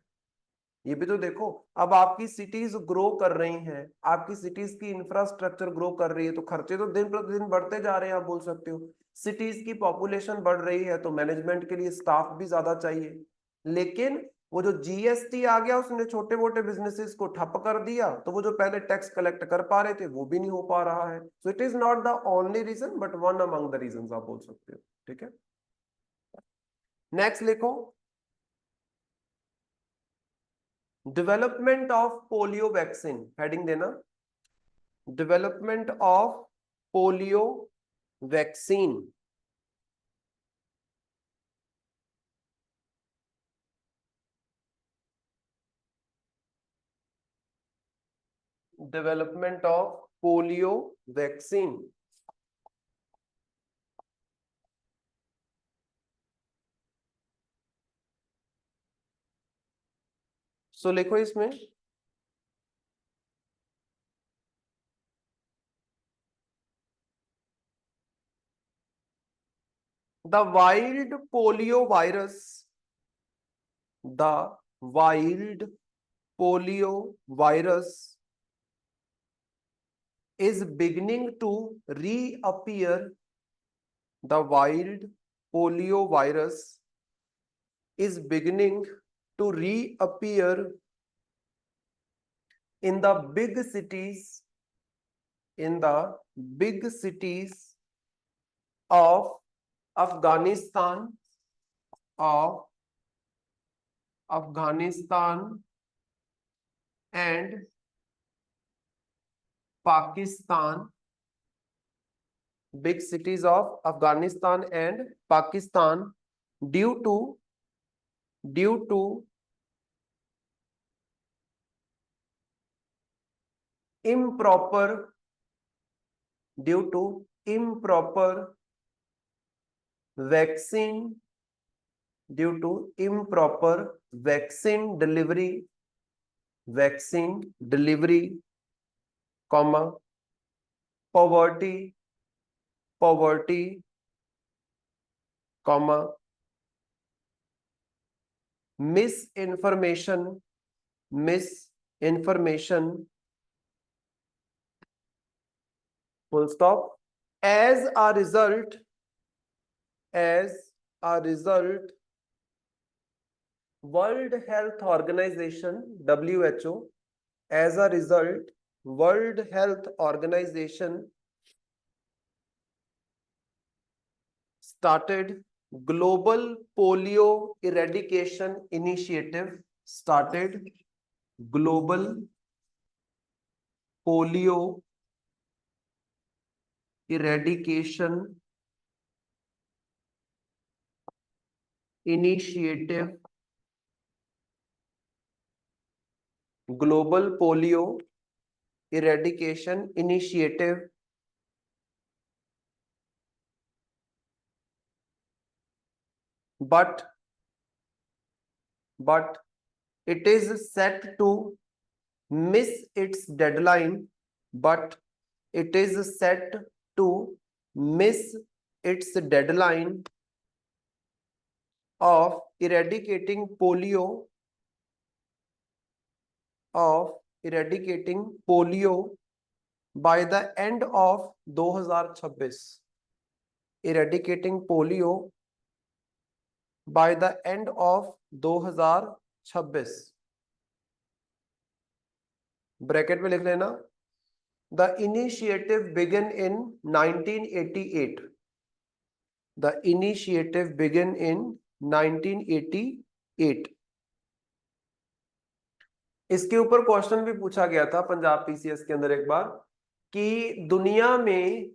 S1: ये भी तो देखो, अब आपकी सिटीज ग्रो कर रही हैं, आपकी सिटीज की इंफ्रास्ट्रक्चर ग्रो कर रही है, तो खर्चे तो दिन प्रतिदिन बढ़ते जा रहे हैं, आप बोल सकते हो। सिटीज की पॉपुलेशन बढ़ रही है तो मैनेजमेंट के लिए स्टाफ भी ज्यादा चाहिए, लेकिन वो जो जीएसटी आ गया उसने छोटे मोटे बिजनेसेस को ठप कर दिया, तो वो जो पहले टैक्स कलेक्ट कर पा रहे थे वो भी नहीं हो पा रहा है। So it is not the only reason but one among the reason, आप बोल सकते हो। ठीक है, नेक्स्ट लिखो, development of polio vaccine, heading देना, development of polio vaccine. Development of polio vaccine, so लिखो इसमें the wild polio virus, the wild polio virus is beginning to reappear. The wild polio virus is beginning to reappear in the big cities, in the big cities of Afghanistan, of Afghanistan and Pakistan, big cities of Afghanistan and Pakistan due to improper vaccine, due to improper vaccine delivery, comma, poverty, comma, misinformation, full stop. As a result, World Health Organization, WHO, as a result, World Health Organization started Global Polio Eradication Initiative, started Global Polio Eradication Initiative, Global Polio Eradication Initiative, but it is set to miss its deadline, but it is set to miss its deadline of eradicating polio, by the end of 2026, eradicating polio by the end of 2026, bracket में लिख लेना. The initiative began in 1988. The initiative began in 1988. इसके ऊपर question भी पूछा गया था Punjab PCS के अंदर एक बार कि दुनिया में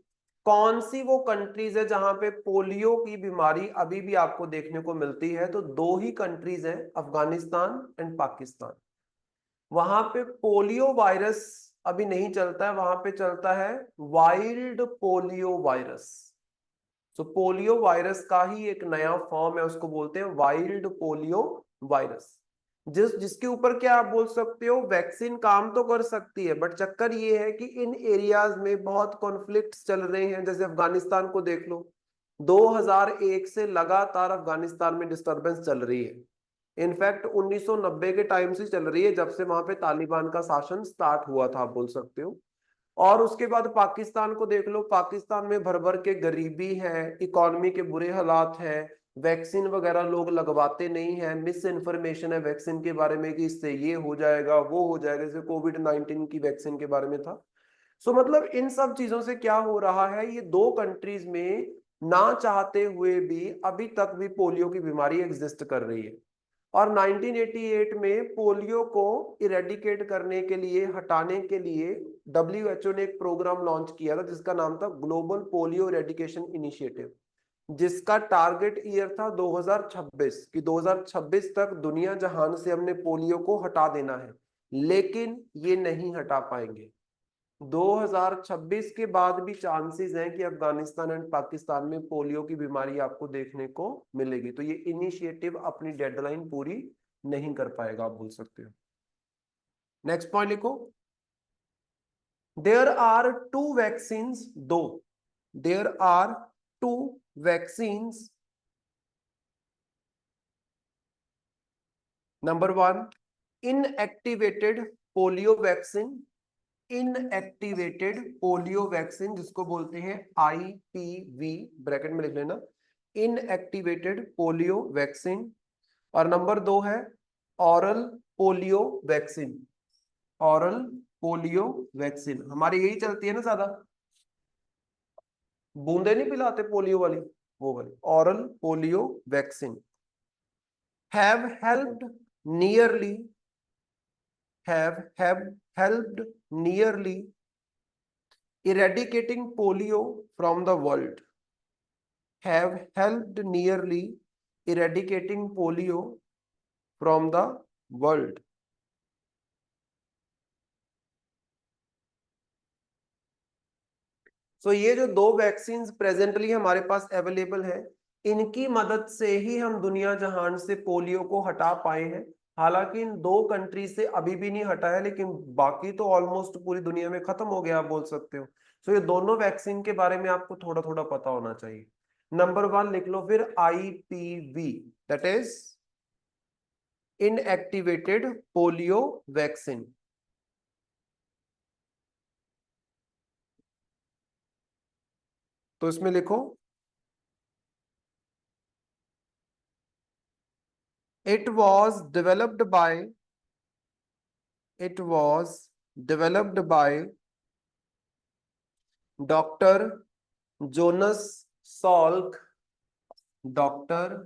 S1: कौन सी वो कंट्रीज है जहां पे पोलियो की बीमारी अभी भी आपको देखने को मिलती है. तो दो ही कंट्रीज हैं, अफगानिस्तान एंड पाकिस्तान. वहां पे पोलियो वायरस अभी नहीं चलता है, वहां पे चलता है वाइल्ड पोलियो वायरस. तो पोलियो वायरस का ही एक नया फॉर्म है, उसको बोलते हैं वाइल्ड पोलियो वायरस. जिसके ऊपर क्या आप बोल सकते हो, वैक्सीन काम तो कर सकती है, बट चक्कर ये है कि इन एरियाज में बहुत कॉन्फ्लिक्ट्स चल रहे हैं. जैसे अफगानिस्तान को देख लो, 2001 से लगातार अफगानिस्तान में डिस्टरबेंस चल रही है. इनफैक्ट 1990 के टाइम से चल रही है, जब से वहां पे तालिबान का शासन स्टार्ट हुआ था, आप बोल सकते हो. और उसके बाद पाकिस्तान को देख लो, पाकिस्तान में भर भर के गरीबी है, इकोनॉमी के बुरे हालात है, वैक्सीन वगैरह लोग लगवाते नहीं है, मिस इन्फॉर्मेशन है वैक्सीन के बारे में कि इससे ये हो जाएगा वो हो जाएगा, जैसे कोविड-19 की वैक्सीन के बारे में था. सो मतलब इन सब चीजों से क्या हो रहा है, ये दो कंट्रीज में ना चाहते हुए भी अभी तक भी पोलियो की बीमारी एग्जिस्ट कर रही है. और 1988 में पोलियो को इरेडिकेट करने के लिए, हटाने के लिए WHO ने एक प्रोग्राम लॉन्च किया था जिसका नाम था ग्लोबल पोलियो इरेडिकेशन इनिशिएटिव, जिसका टारगेट ईयर था 2026 कि 2026 तक दुनिया जहान से हमने पोलियो को हटा देना है. लेकिन ये नहीं हटा पाएंगे. 2026 के बाद भी चांसेस हैं कि अफगानिस्तान एंड पाकिस्तान में पोलियो की बीमारी आपको देखने को मिलेगी. तो ये इनिशिएटिव अपनी डेडलाइन पूरी नहीं कर पाएगा, आप बोल सकते हो. नेक्स्ट पॉइंट लिखो, देयर आर टू वैक्सीन्स, दो, there are two vaccines, number one inactivated polio vaccine, inactivated polio vaccine जिसको बोलते हैं IPV, ब्रैकेट में लिख लेना, इनएक्टिवेटेड पोलियो वैक्सीन। और नंबर दो है oral polio vaccine, oral polio vaccine. हमारी यही चलती है ना ज्यादा, बूंदे नहीं पिलाते पोलियो वाली, वो वाली oral polio vaccine. Have helped nearly, have helped nearly eradicating polio from the world, have helped nearly eradicating polio from the world। सो ये जो दो वैक्सीन प्रेजेंटली हमारे पास अवेलेबल है, इनकी मदद से ही हम दुनिया जहान से पोलियो को हटा पाए हैं। हालांकि इन दो कंट्री से अभी भी नहीं हटा है, लेकिन बाकी तो ऑलमोस्ट पूरी दुनिया में खत्म हो गया, आप बोल सकते हो। सो ये दोनों वैक्सीन के बारे में आपको थोड़ा थोड़ा पता होना चाहिए। नंबर वन लिख लो फिर IPV, that is inactivated polio vaccine. तो इसमें लिखो it was developed by, it was developed by Dr. Jonas Salk, Dr.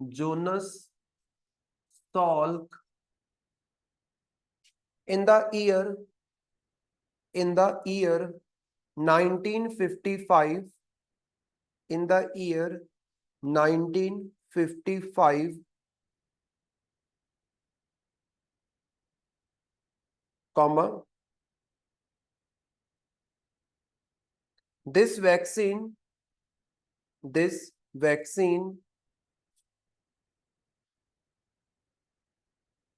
S1: Jonas Salk in the year, in the year 1955, in the year 1955, comma, this vaccine, this vaccine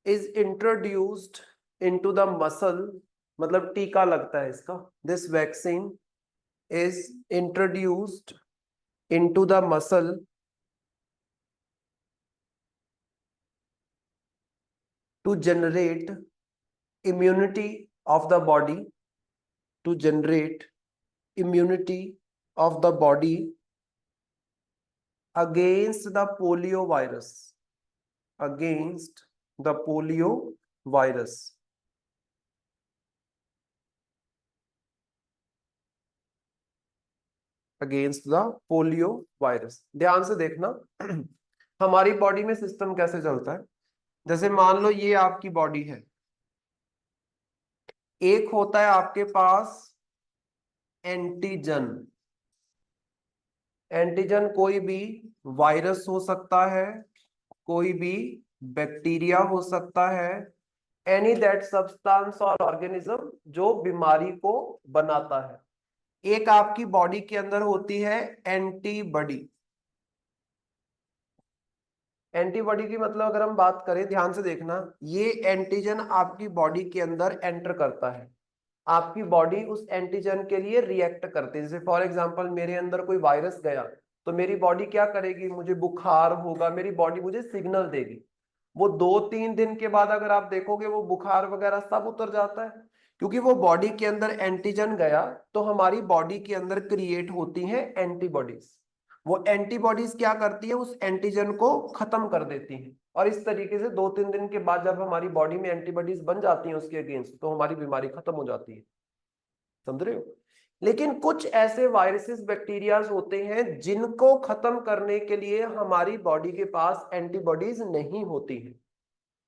S1: is introduced into the muscle, मतलब टीका लगता है इसका, this vaccine is introduced into the muscle to generate immunity of the body, to generate immunity of the body against the polio virus, against the polio virus। Against the polio virus. ध्यान से देखना हमारी body में system कैसे चलता है। जैसे मान लो ये आपकी बॉडी है, एक होता है आपके पास एंटीजन, एंटीजन कोई भी वायरस हो सकता है, कोई भी बैक्टीरिया हो सकता है, एनी दैट सब्सटेंस और ऑर्गेनिज्म जो बीमारी को बनाता है। एक आपकी बॉडी के अंदर होती है एंटीबॉडी। एंटीबॉडी की मतलब अगर हम बात करें, ध्यान से देखना, ये एंटीजन आपकी बॉडी के अंदर एंटर करता है, आपकी बॉडी उस एंटीजन के लिए रिएक्ट करती है। जैसे फॉर एग्जांपल मेरे अंदर कोई वायरस गया तो मेरी बॉडी क्या करेगी, मुझे बुखार होगा, मेरी बॉडी मुझे सिग्नल देगी। वो 2-3 दिन के बाद अगर आप देखोगे वो बुखार वगैरह सब उतर जाता है, क्योंकि वो बॉडी के अंदर एंटीजन गया। तो हमारी बॉडी के अंदर क्रिएट होती हैं एंटीबॉडीज। वो एंटीबॉडीज क्या करती है, उस एंटीजन को खत्म कर देती हैं। और इस तरीके से 2-3 दिन के बाद जब हमारी बॉडी में एंटीबॉडीज बन जाती हैं उसके अगेंस्ट, तो हमारी बीमारी खत्म हो जाती है। समझ रहे हो। लेकिन कुछ ऐसे वायरसेस बैक्टीरियाज होते हैं जिनको खत्म करने के लिए हमारी बॉडी के पास एंटीबॉडीज नहीं होती है।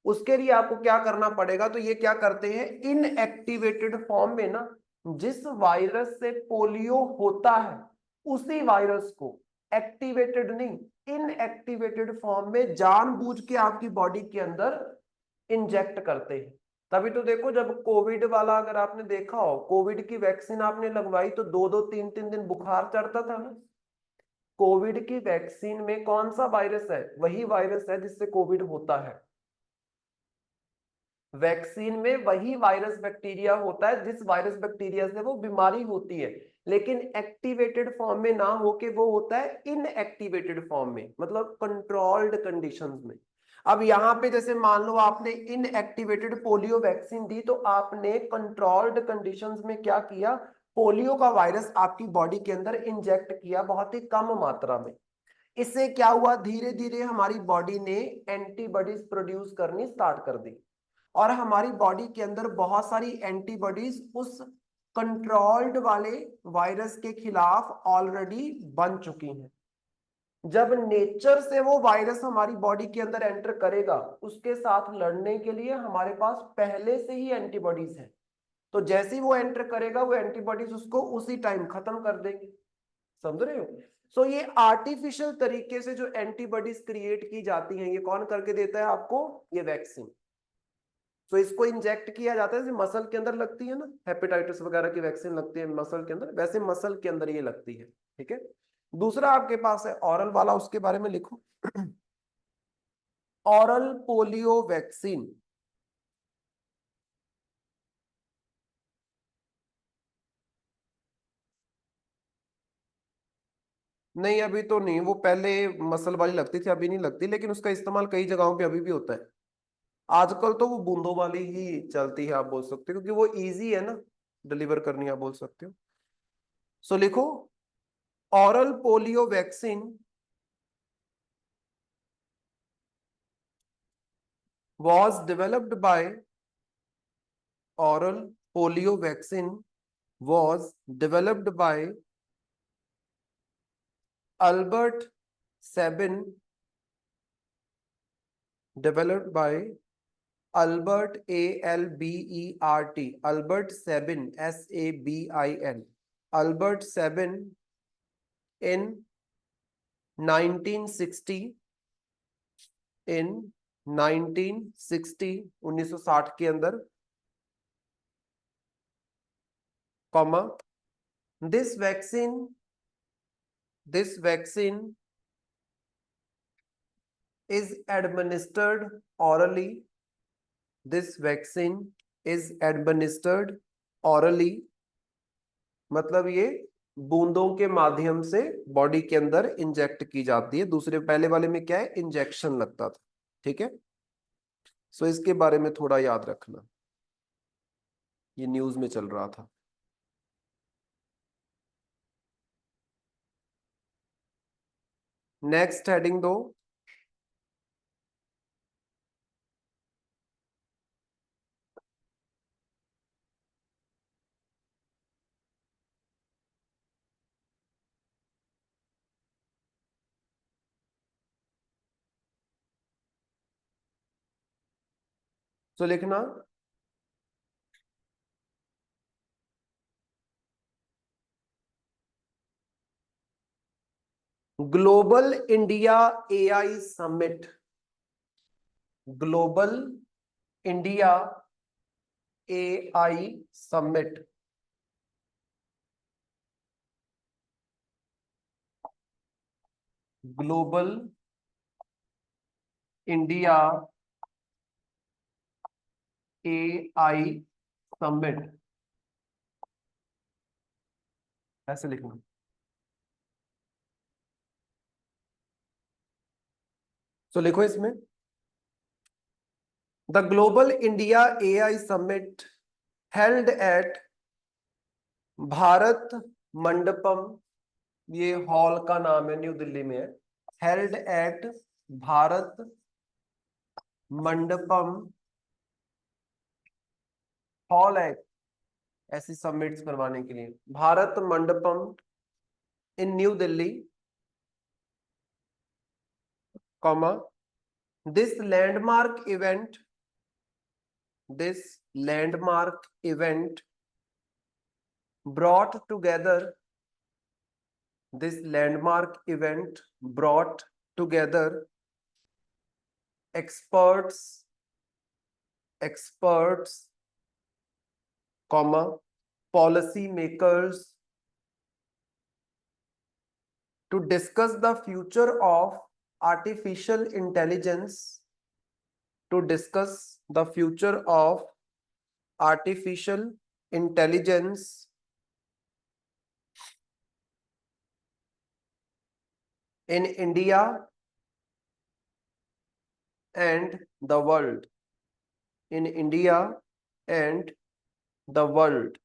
S1: उसके लिए आपको क्या करना पड़ेगा, तो ये क्या करते हैं, इनएक्टिवेटेड फॉर्म में ना, जिस वायरस से पोलियो होता है उसी वायरस को एक्टिवेटेड नहीं, इनएक्टिवेटेड फॉर्म में जानबूझ के आपकी बॉडी के अंदर इंजेक्ट करते हैं। तभी तो देखो, जब कोविड वाला अगर आपने देखा हो, कोविड की वैक्सीन आपने लगवाई तो 2-2 3-3 दिन बुखार चढ़ता था ना। कोविड की वैक्सीन में कौन सा वायरस है, वही वायरस है जिससे कोविड होता है। वैक्सीन में वही वायरस बैक्टीरिया होता है जिस वायरस बैक्टीरिया से वो बीमारी होती है, लेकिन एक्टिवेटेड फॉर्म में ना होके वो होता है इनएक्टिवेटेड फॉर्म में, मतलब कंट्रोल्ड कंडीशंस में। अब यहाँ पे जैसे मान लो आपने इनएक्टिवेटेड पोलियो वैक्सीन दी, तो आपने कंट्रोल्ड कंडीशंस में क्या किया, पोलियो का वायरस आपकी बॉडी के अंदर इंजेक्ट किया बहुत ही कम मात्रा में। इससे क्या हुआ, धीरे धीरे हमारी बॉडी ने एंटीबॉडीज प्रोड्यूस करनी स्टार्ट कर दी, और हमारी बॉडी के अंदर बहुत सारी एंटीबॉडीज उस कंट्रोल्ड वाले वायरस के खिलाफ ऑलरेडी बन चुकी हैं। जब नेचर से वो वायरस हमारी बॉडी के अंदर एंटर करेगा, उसके साथ लड़ने के लिए हमारे पास पहले से ही एंटीबॉडीज है, तो जैसे ही वो एंटर करेगा वो एंटीबॉडीज उसको उसी टाइम खत्म कर देंगे। समझ रहे हो? सो ये आर्टिफिशियल तरीके से जो एंटीबॉडीज क्रिएट की जाती हैं, ये कौन करके देता है आपको, ये वैक्सीन। तो इसको इंजेक्ट किया जाता है, जैसे मसल के अंदर लगती है ना, हेपेटाइटिस वगैरह की वैक्सीन लगती है मसल के अंदर, वैसे मसल के अंदर ये लगती है। ठीक है, दूसरा आपके पास है ऑरल वाला, उसके बारे में लिखो। Oral polio vaccine. नहीं अभी तो नहीं, वो पहले मसल वाली लगती थी, अभी नहीं लगती, लेकिन उसका इस्तेमाल कई जगहों पे अभी भी होता है। आजकल तो वो बूंदों वाली ही चलती है, आप बोल सकते हो, क्योंकि वो इजी है ना डिलीवर करनी, आप बोल सकते हो। सो लिखो, oral polio vaccine was developed by oral polio vaccine was developed by Albert Sabin, developed by Albert Albert Albert Sabin Sabin Albert Sabin in 1960 in 1960 1960 के अंदर, comma, this vaccine is administered orally. This vaccine is administered orally, मतलब ये बूंदों के माध्यम से body के अंदर इंजेक्ट की जाती है। दूसरे पहले वाले में क्या है, इंजेक्शन लगता था। ठीक है, सो इसके बारे में थोड़ा याद रखना, ये न्यूज में चल रहा था। नेक्स्ट हेडिंग दो। तो लिखना, global India AI summit, global India AI summit, global India AI summit, ऐसे लिखना। तो लिखो इसमें, the global India AI summit held at Bharat Mandapam, ये हॉल का नाम है, न्यू दिल्ली में है, held at Bharat Mandapam, hall है ऐसी समिट्स करवाने के लिए, Bharat Mandapam in New Delhi, comma, this landmark event, this landmark event brought together, this landmark event brought together experts comma policy makers to discuss the future of artificial intelligence, to discuss the future of artificial intelligence in India and the world. In India and the world.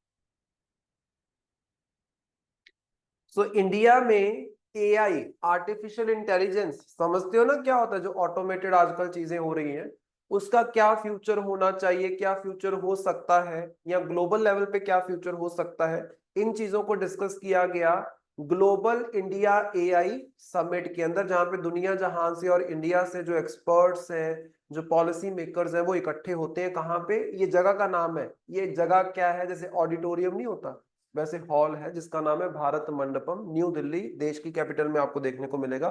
S1: So India में AI, artificial intelligence, समझते हो ना क्या होता है? जो automated आजकल चीजें हो रही हैं, उसका क्या फ्यूचर होना चाहिए, क्या फ्यूचर हो सकता है, या ग्लोबल लेवल पे क्या फ्यूचर हो सकता है, इन चीजों को डिस्कस किया गया ग्लोबल इंडिया एआई समिट के अंदर, जहां पे दुनिया जहां से और इंडिया से जो एक्सपर्ट्स हैं, जो पॉलिसी मेकर्स हैं, वो इकट्ठे होते हैं। कहाँ पे? ये जगह का नाम है, ये जगह क्या है? जैसे ऑडिटोरियम नहीं होता, वैसे हॉल है जिसका नाम है भारत मंडपम, न्यू दिल्ली, देश की कैपिटल में आपको देखने को मिलेगा।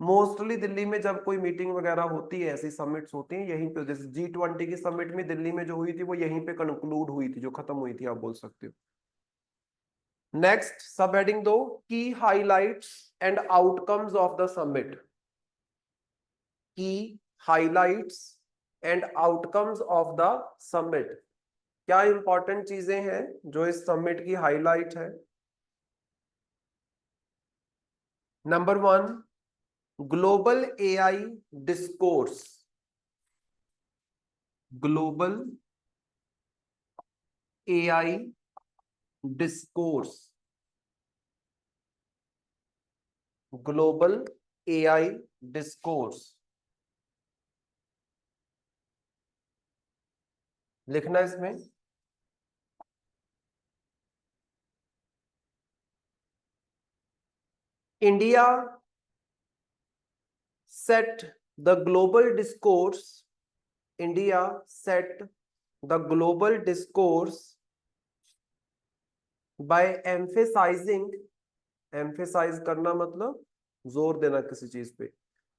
S1: मोस्टली दिल्ली में जब कोई मीटिंग वगैरह होती है, ऐसी समिट्स होती हैं यहीं पे, जैसे G20 की समिट में दिल्ली में जो हुई थी वो यहीं पे कंक्लूड हुई थी, जो खत्म हुई थी, आप बोल सकते हो। नेक्स्ट सब हेडिंग दो, key highlights and outcomes of the summit. Key highlights and outcomes of the summit, क्या इंपॉर्टेंट चीजें हैं जो इस समिट की हाईलाइट है? Number 1, global AI discourse. Global AI discourse. Global AI discourse लिखना इसमें। India set the global discourse. India set the global discourse by emphasizing, emphasize करना मतलब जोर देना किसी चीज पे,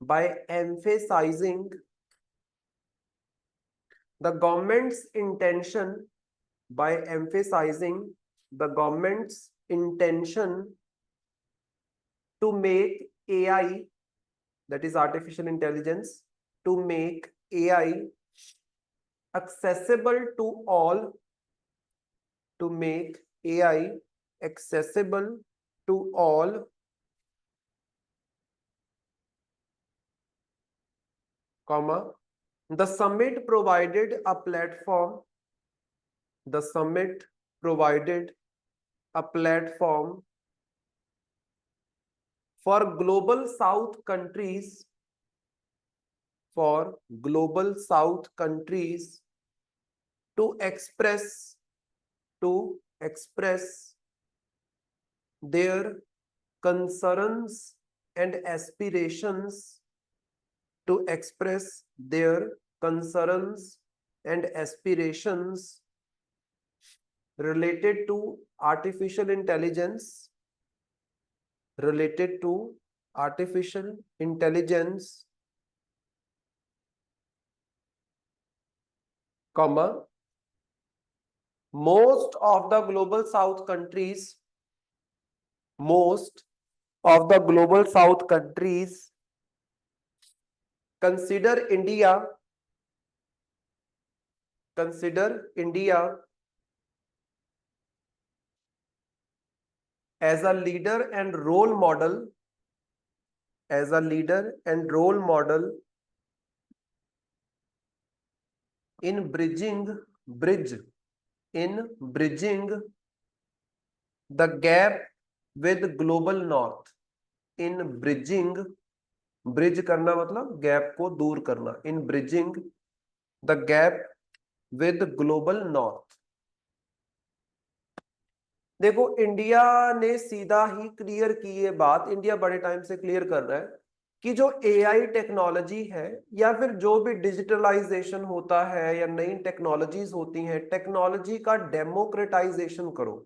S1: by emphasizing the government's intention, by emphasizing the government's intention to make AI, that is artificial intelligence, to make AI accessible to all, to make AI accessible to all, comma, the summit provided a platform, the summit provided a platform for global south countries, for global south countries to express, to express their concerns and aspirations, to express their concerns and aspirations related to artificial intelligence, related to artificial intelligence, comma, most of the global south countries, most of the global south countries consider India, consider India as a leader and role model, as a leader and role model in bridging, bridge, in bridging the gap with global north, in bridging, bridge करना मतलब gap को दूर करना, in bridging the gap with global north। देखो India ने सीधा ही clear की ये बात, इंडिया बड़े टाइम से क्लियर कर रहा है कि जो एआई टेक्नोलॉजी है, या फिर जो भी डिजिटलाइजेशन होता है या नई टेक्नोलॉजीज होती हैं, टेक्नोलॉजी का डेमोक्रेटाइजेशन करो।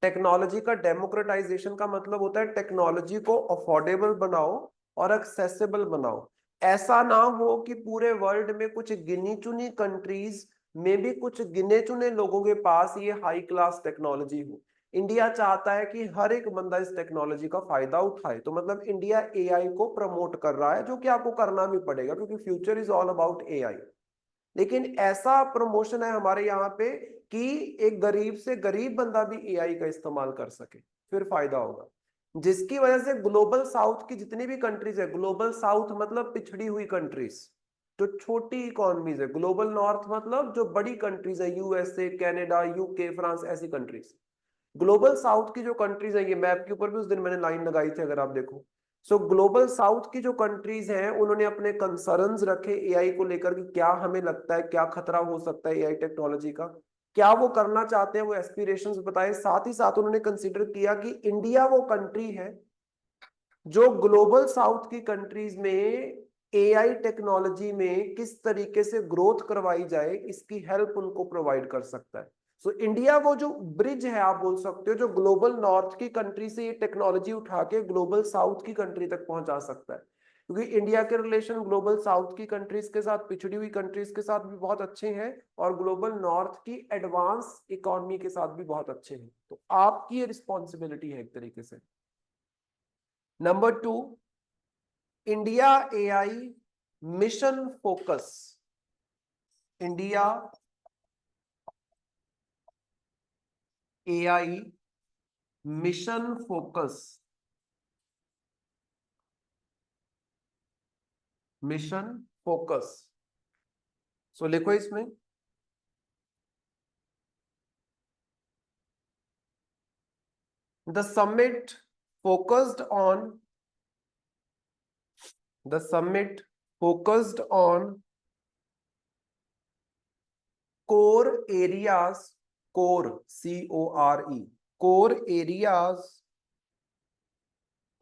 S1: टेक्नोलॉजी का डेमोक्रेटाइजेशन का मतलब होता है टेक्नोलॉजी को अफोर्डेबल बनाओ और एक्सेसिबल बनाओ। ऐसा ना हो कि पूरे वर्ल्ड में कुछ गिनी चुनी कंट्रीज में भी कुछ गिने चुने लोगों के पास ये हाई क्लास टेक्नोलॉजी हो। इंडिया चाहता है कि हर एक बंदा इस टेक्नोलॉजी का फायदा उठाए, तो मतलब इंडिया एआई को प्रमोट कर रहा है, जो कि आपको करना भी पड़ेगा क्योंकि future is all about AI. लेकिन ऐसा प्रमोशन है हमारे यहाँ पे कि एक गरीब से गरीब बंदा भी एआई का इस्तेमाल कर सके, फिर फायदा होगा। जिसकी वजह से ग्लोबल साउथ की जितनी भी कंट्रीज है, ग्लोबल साउथ मतलब पिछड़ी हुई कंट्रीज, जो छोटी इकोनॉमीज है, ग्लोबल नॉर्थ मतलब जो बड़ी कंट्रीज है, यूएसए, कनाडा, यूके, फ्रांस, ऐसी कंट्रीज। ग्लोबल साउथ की जो कंट्रीज है, ये मैप के ऊपर भी उस दिन मैंने लाइन लगाई थी, अगर आप देखो। सो ग्लोबल साउथ की जो कंट्रीज हैं, उन्होंने अपने कंसर्न्स रखे एआई को लेकर कि क्या हमें लगता है क्या खतरा हो सकता है एआई टेक्नोलॉजी का, क्या वो करना चाहते हैं, वो एस्पिरेशंस बताए। साथ ही साथ उन्होंने कंसीडर किया कि इंडिया वो कंट्री है जो ग्लोबल साउथ की कंट्रीज में एआई टेक्नोलॉजी में किस तरीके से ग्रोथ करवाई जाए, इसकी हेल्प उनको प्रोवाइड कर सकता है। सो इंडिया वो जो ब्रिज है आप बोल सकते हो, जो ग्लोबल नॉर्थ की कंट्री से ये टेक्नोलॉजी उठा के ग्लोबल साउथ की कंट्री तक पहुंचा सकता है। क्योंकि इंडिया के रिलेशन ग्लोबल साउथ की कंट्रीज के साथ, पिछड़ी हुई कंट्रीज के साथ भी बहुत अच्छे हैं, और ग्लोबल नॉर्थ की एडवांस इकोनॉमी के साथ भी बहुत अच्छे हैं। तो आपकी ये रिस्पॉन्सिबिलिटी है एक तरीके से। Number 2, India AI mission focus. India AI mission focus, mission focus. So लिखो इसमें, the summit focused on, the summit focused on core areas, core CORE, core areas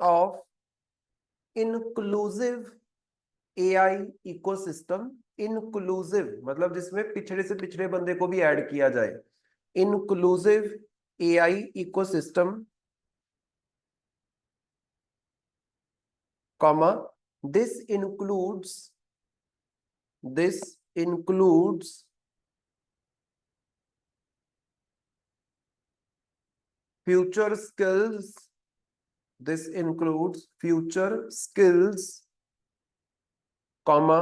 S1: of inclusive AI ecosystem. Inclusive मतलब जिसमें पिछड़े से पिछड़े बंदे को भी ऐड किया जाए। Inclusive AI ecosystem, comma, this includes, this includes future skills, this includes future skills, comma,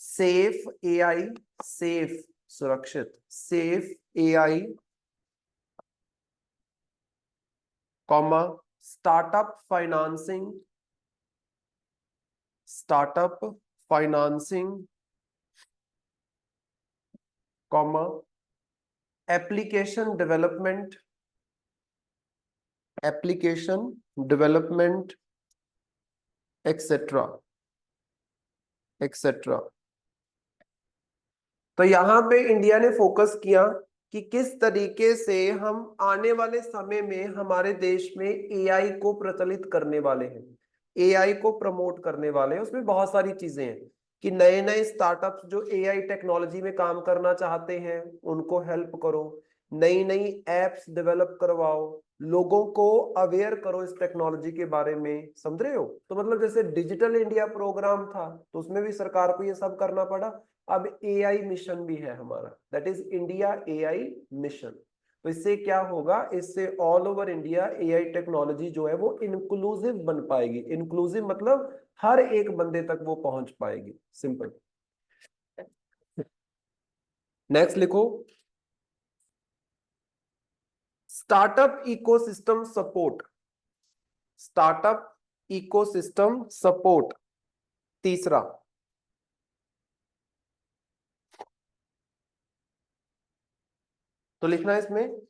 S1: safe AI, safe सुरक्षित, safe AI, comma, startup financing, startup financing, comma, application development, application development, etcetera, etcetera. तो यहां पे India ने focus किया कि किस तरीके से हम आने वाले समय में हमारे देश में एआई को प्रचलित करने वाले हैं, एआई को प्रमोट करने वाले हैं। उसमें बहुत सारी चीजें हैं कि नए नए स्टार्टअप्स जो एआई टेक्नोलॉजी में काम करना चाहते हैं उनको हेल्प करो, नई नई एप्स डेवलप करवाओ, लोगों को अवेयर करो इस टेक्नोलॉजी के बारे में, समझ रहे हो। तो मतलब जैसे डिजिटल इंडिया प्रोग्राम था तो उसमें भी सरकार को ये सब करना पड़ा। अब एआई मिशन भी है हमारा, that is India AI mission. तो इससे क्या होगा, इससे all over India AI technology जो है वो इंक्लूसिव बन पाएगी। इंक्लूसिव मतलब हर एक बंदे तक वो पहुंच पाएगी, सिंपल। नेक्स्ट लिखो, startup ecosystem support, startup ecosystem support, तीसरा। तो लिखना है इसमें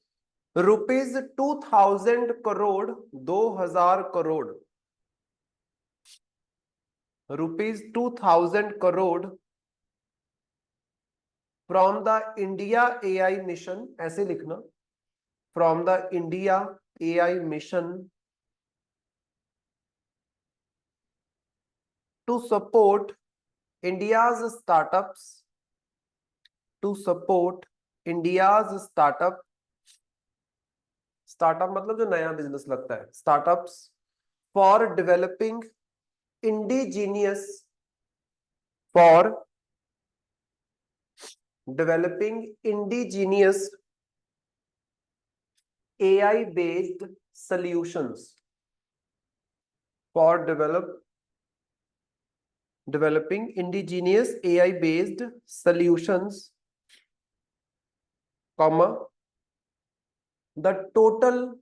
S1: ₹2000 crore, 2000 crore, ₹2000 crore from the India AI mission, ऐसे लिखना, from the India AI mission to support India's startups, to support India's startup, startup मतलब जो नया बिजनेस लगता है, startups for developing indigenous, for developing indigenous AI based solutions, for develop developing indigenous AI based solutions, comma, the total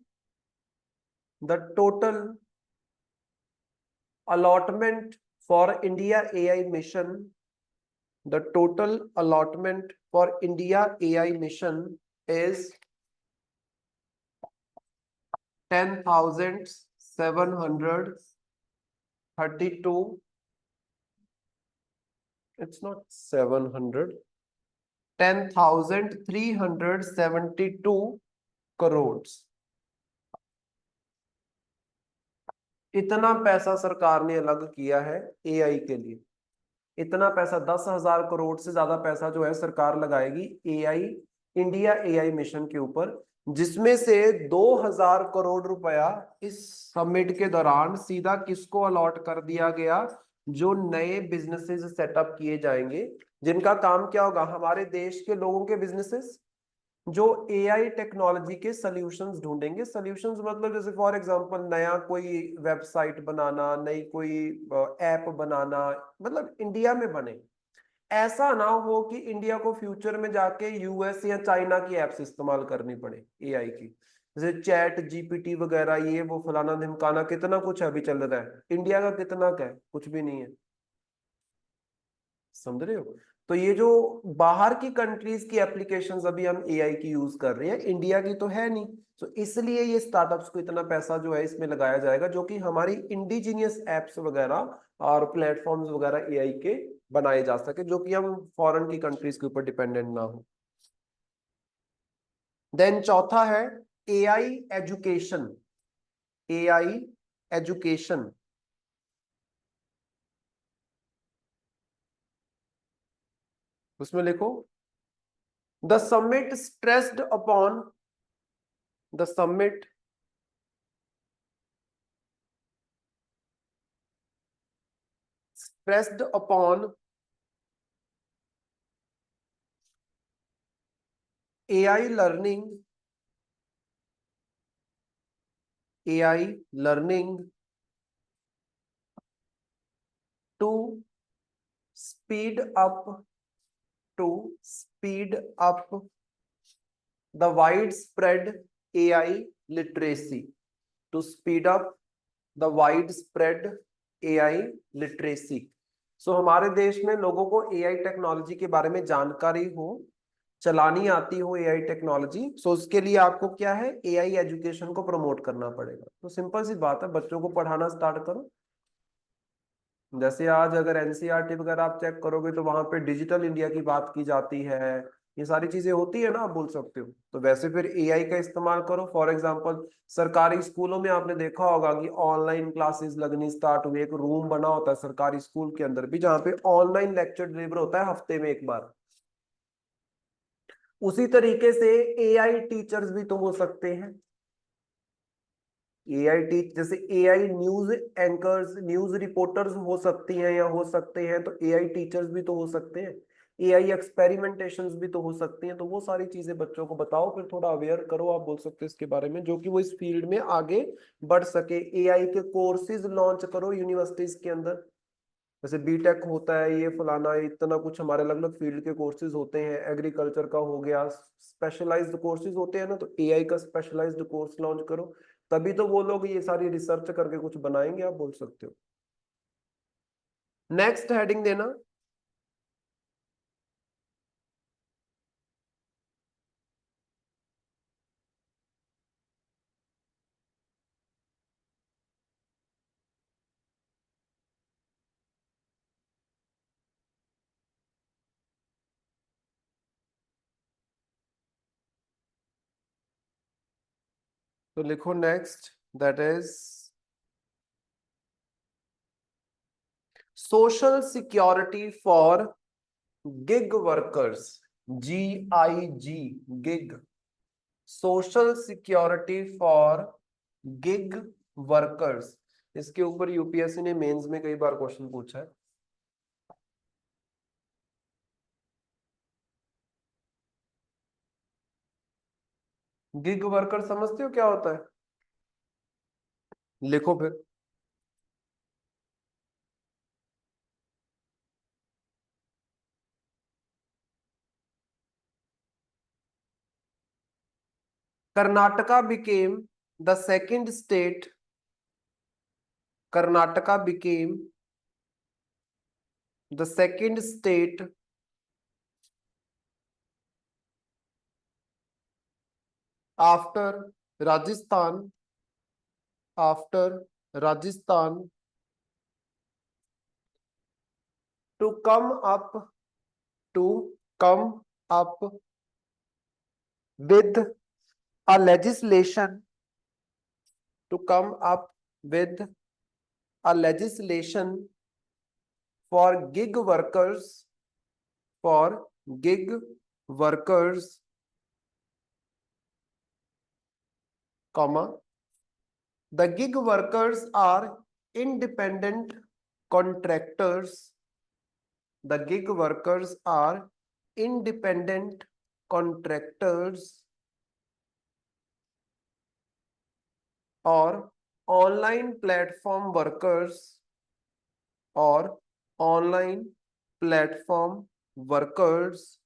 S1: allotment for India AI mission, the total allotment for India AI mission is 10,732. It's not 700. 10,372 crores. इतना पैसा सरकार ने अलग किया है AI के लिए। इतना पैसा 10,000 करोड़ से ज्यादा पैसा जो है सरकार लगाएगी एआई, इंडिया एआई मिशन के ऊपर, जिसमें से 2,000 करोड़ रुपया इस समिट के दौरान सीधा किसको अलॉट कर दिया गया, जो नए बिजनेसेस सेटअप किए जाएंगे, जिनका काम क्या होगा, हमारे देश के लोगों के बिजनेसेस जो एआई टेक्नोलॉजी के सॉल्यूशंस ढूंढेंगे। सॉल्यूशंस मतलब जैसे फॉर एग्जांपल नया कोई वेबसाइट बनाना, नई कोई ऐप बनाना, मतलब इंडिया में बने। ऐसा ना हो कि इंडिया को फ्यूचर में जाके यूएस या चाइना की एप्स इस्तेमाल करनी पड़े एआई की, जैसे चैट जीपीटी वगैरह, ये वो फलाना ढिमकाना, कितना कुछ अभी चल रहा है। इंडिया का कितना क्या है, कुछ भी नहीं है। समझ रहे हो? तो ये जो बाहर की कंट्रीज की एप्लीकेशंस अभी हम एआई की यूज कर रहे हैं, इंडिया की तो है नहीं। तो इसलिए ये स्टार्टअप्स को इतना पैसा जो है इसमें लगाया जाएगा, जो कि हमारी इंडिजिनियस एप्स वगैरह और प्लेटफॉर्म्स वगैरह एआई के बनाए जा सके, जो कि हम फॉरेन की कंट्रीज के ऊपर डिपेंडेंट ना हो। देन चौथा है एआई एजुकेशन। एआई एजुकेशन, उसमें लिखो the summit stressed upon, the summit stressed upon AI learning, AI learning to speed up, to speed up the widespread AI literacy, to speed up the widespread AI literacy। सो हमारे देश में लोगों को AI technology के बारे में जानकारी हो, चलानी आती हो एआई टेक्नोलॉजी, सो उसके लिए आपको क्या है, एआई एजुकेशन को प्रमोट करना पड़ेगा। तो सिंपल सी बात है, बच्चों को पढ़ाना स्टार्ट करो। जैसे आज अगर एनसीईआरटी वगैरह आप चेक करोगे तो वहां पे डिजिटल इंडिया की बात की जाती है, ये सारी चीजें होती है ना, आप बोल सकते हो। तो वैसे फिर एआई का इस्तेमाल करो। फॉर एग्जांपल सरकारी स्कूलों में आपने देखा होगा कि ऑनलाइन क्लासेस लगनी स्टार्ट हुई, एक रूम बना होता है सरकारी स्कूल के अंदर भी, जहाँ पे ऑनलाइन लेक्चर डिलीवर होता है हफ्ते में एक बार। उसी तरीके से एआई टीचर्स भी तो हो सकते हैं। एआई टीच जैसे AI news anchors, news reporters हो सकती हैं या हो सकते हैं, तो एआई टीचर्स भी तो हो सकते हैं। एआई एक्सपेरिमेंटेशंस भी तो हो सकती हैं। तो वो सारी चीजें बच्चों को बताओ, फिर थोड़ा अवेयर करो, आप बोल सकते हो इसके बारे में, जो कि वो इस फील्ड में आगे बढ़ सके। एआई के कोर्सेज लॉन्च करो यूनिवर्सिटीज के अंदर, जैसे बीटेक होता है, ये फलाना, इतना कुछ हमारे अलग अलग फील्ड के कोर्सेज होते हैं। एग्रीकल्चर का हो गया, स्पेशलाइज्ड कोर्सेज होते हैं ना, तो एआई का स्पेशलाइज्ड कोर्स लॉन्च करो, तभी तो वो लोग ये सारी रिसर्च करके कुछ बनाएंगे, आप बोल सकते हो। नेक्स्ट हेडिंग देना, तो लिखो next, that is social security for gig workers, GIG, gig, social security for gig workers. इसके ऊपर यूपीएससी ने मेंस में कई बार क्वेश्चन पूछा है। गिग वर्कर समझते हो क्या होता है? लिखो फिर। Karnataka became the second state. Karnataka became the second state after Rajasthan. After Rajasthan to come up with a legislation to come up with a legislation for gig workers for gig workers comma the gig workers are independent contractors. The gig workers are independent contractors or online platform workers or online platform workers.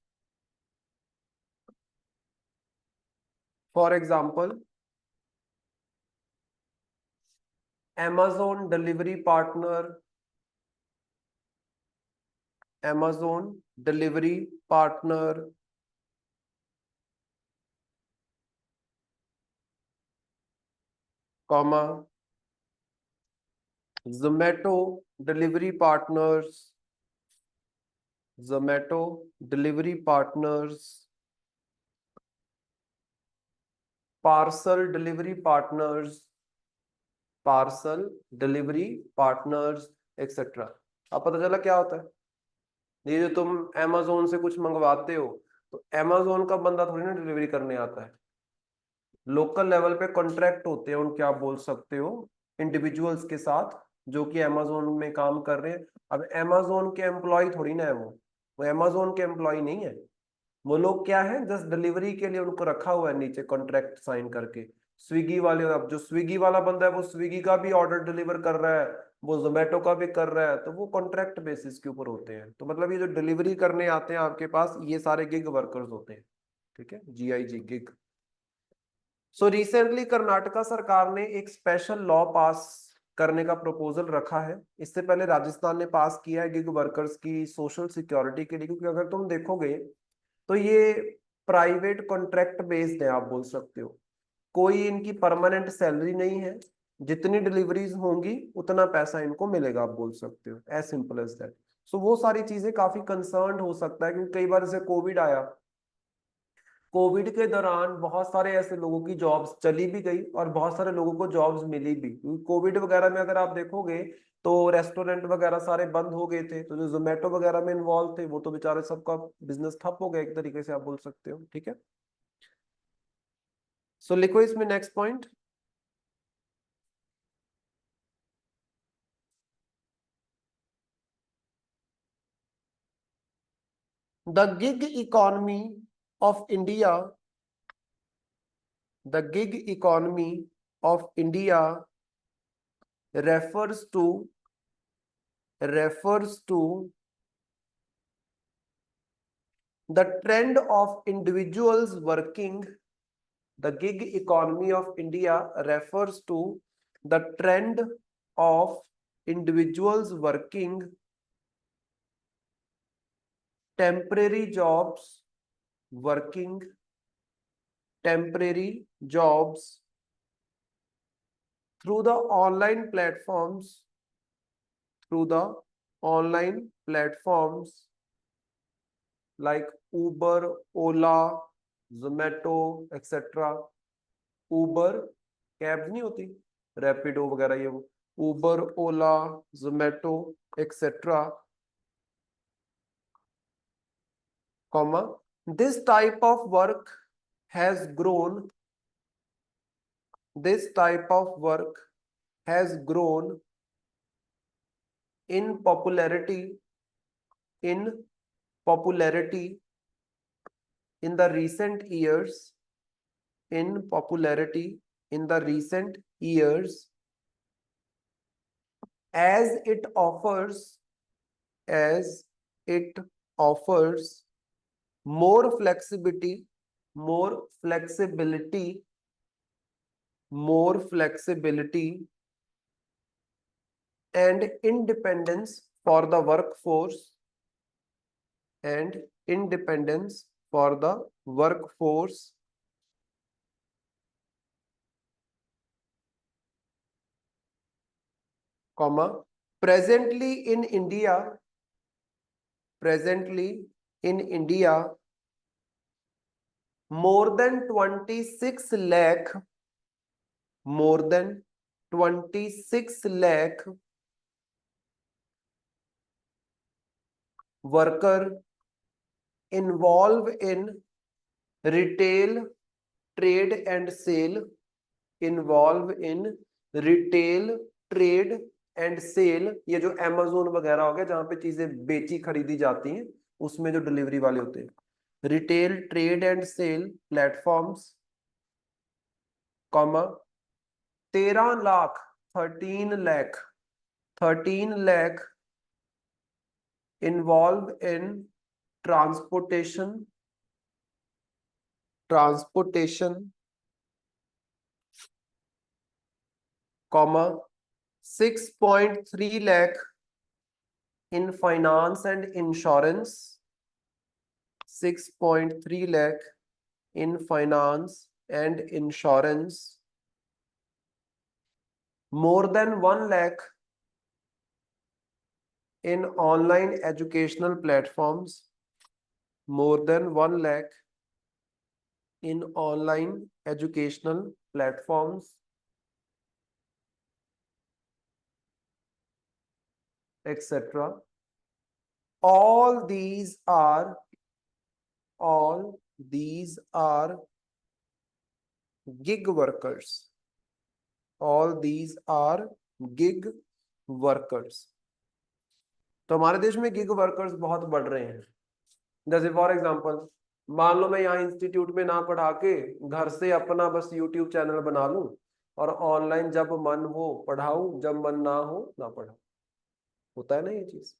S1: For example, Amazon delivery partner, Amazon delivery partner, comma, Zomato delivery partners, Zomato delivery partners, parcel delivery partners, parcel delivery partners, etc. अब पता चला क्या होता है। ये जो तुम Amazon से कुछ मंगवाते हो तो Amazon का बंदा थोड़ी ना डिलीवरी करने आता है। लोकल लेवल पे कॉन्ट्रैक्ट होते हैं उनके, आप बोल सकते हो इंडिविजुअल्स के साथ जो कि Amazon में काम कर रहे हैं। अब Amazon के एम्प्लॉय थोड़ी ना है वो Amazon के एम्प्लॉय नहीं है। वो लोग क्या है, जस्ट डिलीवरी के लिए उनको रखा हुआ है नीचे कॉन्ट्रैक्ट साइन करके। स्विगी वाले, अब जो स्विगी वाला बंदा है वो स्विगी का भी ऑर्डर डिलीवर कर रहा है, वो जोमेटो का भी कर रहा है, तो वो कॉन्ट्रैक्ट बेसिस के ऊपर होते हैं। तो मतलब ये जो डिलीवरी करने आते हैं आपके पास, ये सारे गिग वर्कर्स होते हैं। ठीक है, GIG gig. So recently Karnataka सरकार ने एक स्पेशल लॉ पास करने का प्रपोजल रखा है। इससे पहले राजस्थान ने पास किया है गिग वर्कर्स की सोशल सिक्योरिटी के लिए, क्योंकि अगर तुम देखोगे तो ये प्राइवेट कॉन्ट्रैक्ट बेस्ड है, आप बोल सकते हो। कोई इनकी परमानेंट सैलरी नहीं है, जितनी डिलीवरीज होंगी उतना पैसा इनको मिलेगा, आप बोल सकते हो। As simple as that. So वो सारी चीजें काफी कंसर्न हो सकता है, क्योंकि कई बार जैसे कोविड आया, कोविड के दौरान बहुत सारे ऐसे लोगों की जॉब्स चली भी गई और बहुत सारे लोगों को जॉब्स मिली भी। कोविड वगैरह में अगर आप देखोगे तो रेस्टोरेंट वगैरह सारे बंद हो गए थे, तो जो जोमेटो वगैरह में इन्वॉल्व थे वो तो बेचारे सबका बिजनेस ठप हो गया एक तरीके से, आप बोल सकते हो। ठीक है, सो लिखो इसमें next point. The gig economy of India, the gig economy of India refers to the trend of individuals working. The gig economy of India refers to the trend of individuals working temporary jobs, working temporary jobs through the online platforms, through the online platforms like Uber, Ola, Zomato, etc. Uber cabs नहीं होती, रैपिडो वगैरह, ये वो Uber, Ola, Zomato, etc. comma this type of work has grown, this type of work has grown in popularity, in popularity in the recent years, in popularity in the recent years, as it offers, as it offers more flexibility, more flexibility more flexibility and independence for the workforce and independence for the workforce, comma, presently in India, presently in India, more than 26 lakh, more than 26 lakh worker involved in retail trade and sale, involve in retail trade and sale, ये जो Amazon वगैरह हो गया जहां पे चीजें बेची खरीदी जाती हैं उसमें जो डिलीवरी वाले होते हैं, retail trade and sale platforms, comma 13 lakh 13 lakh involved in transportation, comma 6.3 lakh in finance and insurance, 6.3 lakh in finance and insurance, more than 1 lakh in online educational platforms, more than 1 lakh in online educational platforms, etc. All these are gig workers. All these are gig workers. तो हमारे देश में gig workers बहुत बढ़ रहे हैं। जैसे for example, मान लो मैं यहाँ इंस्टीट्यूट में ना पढ़ा के घर से अपना बस यूट्यूब चैनल बना लूं और ऑनलाइन जब मन हो पढ़ाऊं, जब मन ना हो ना पढ़ाऊं। होता है ना ये चीज।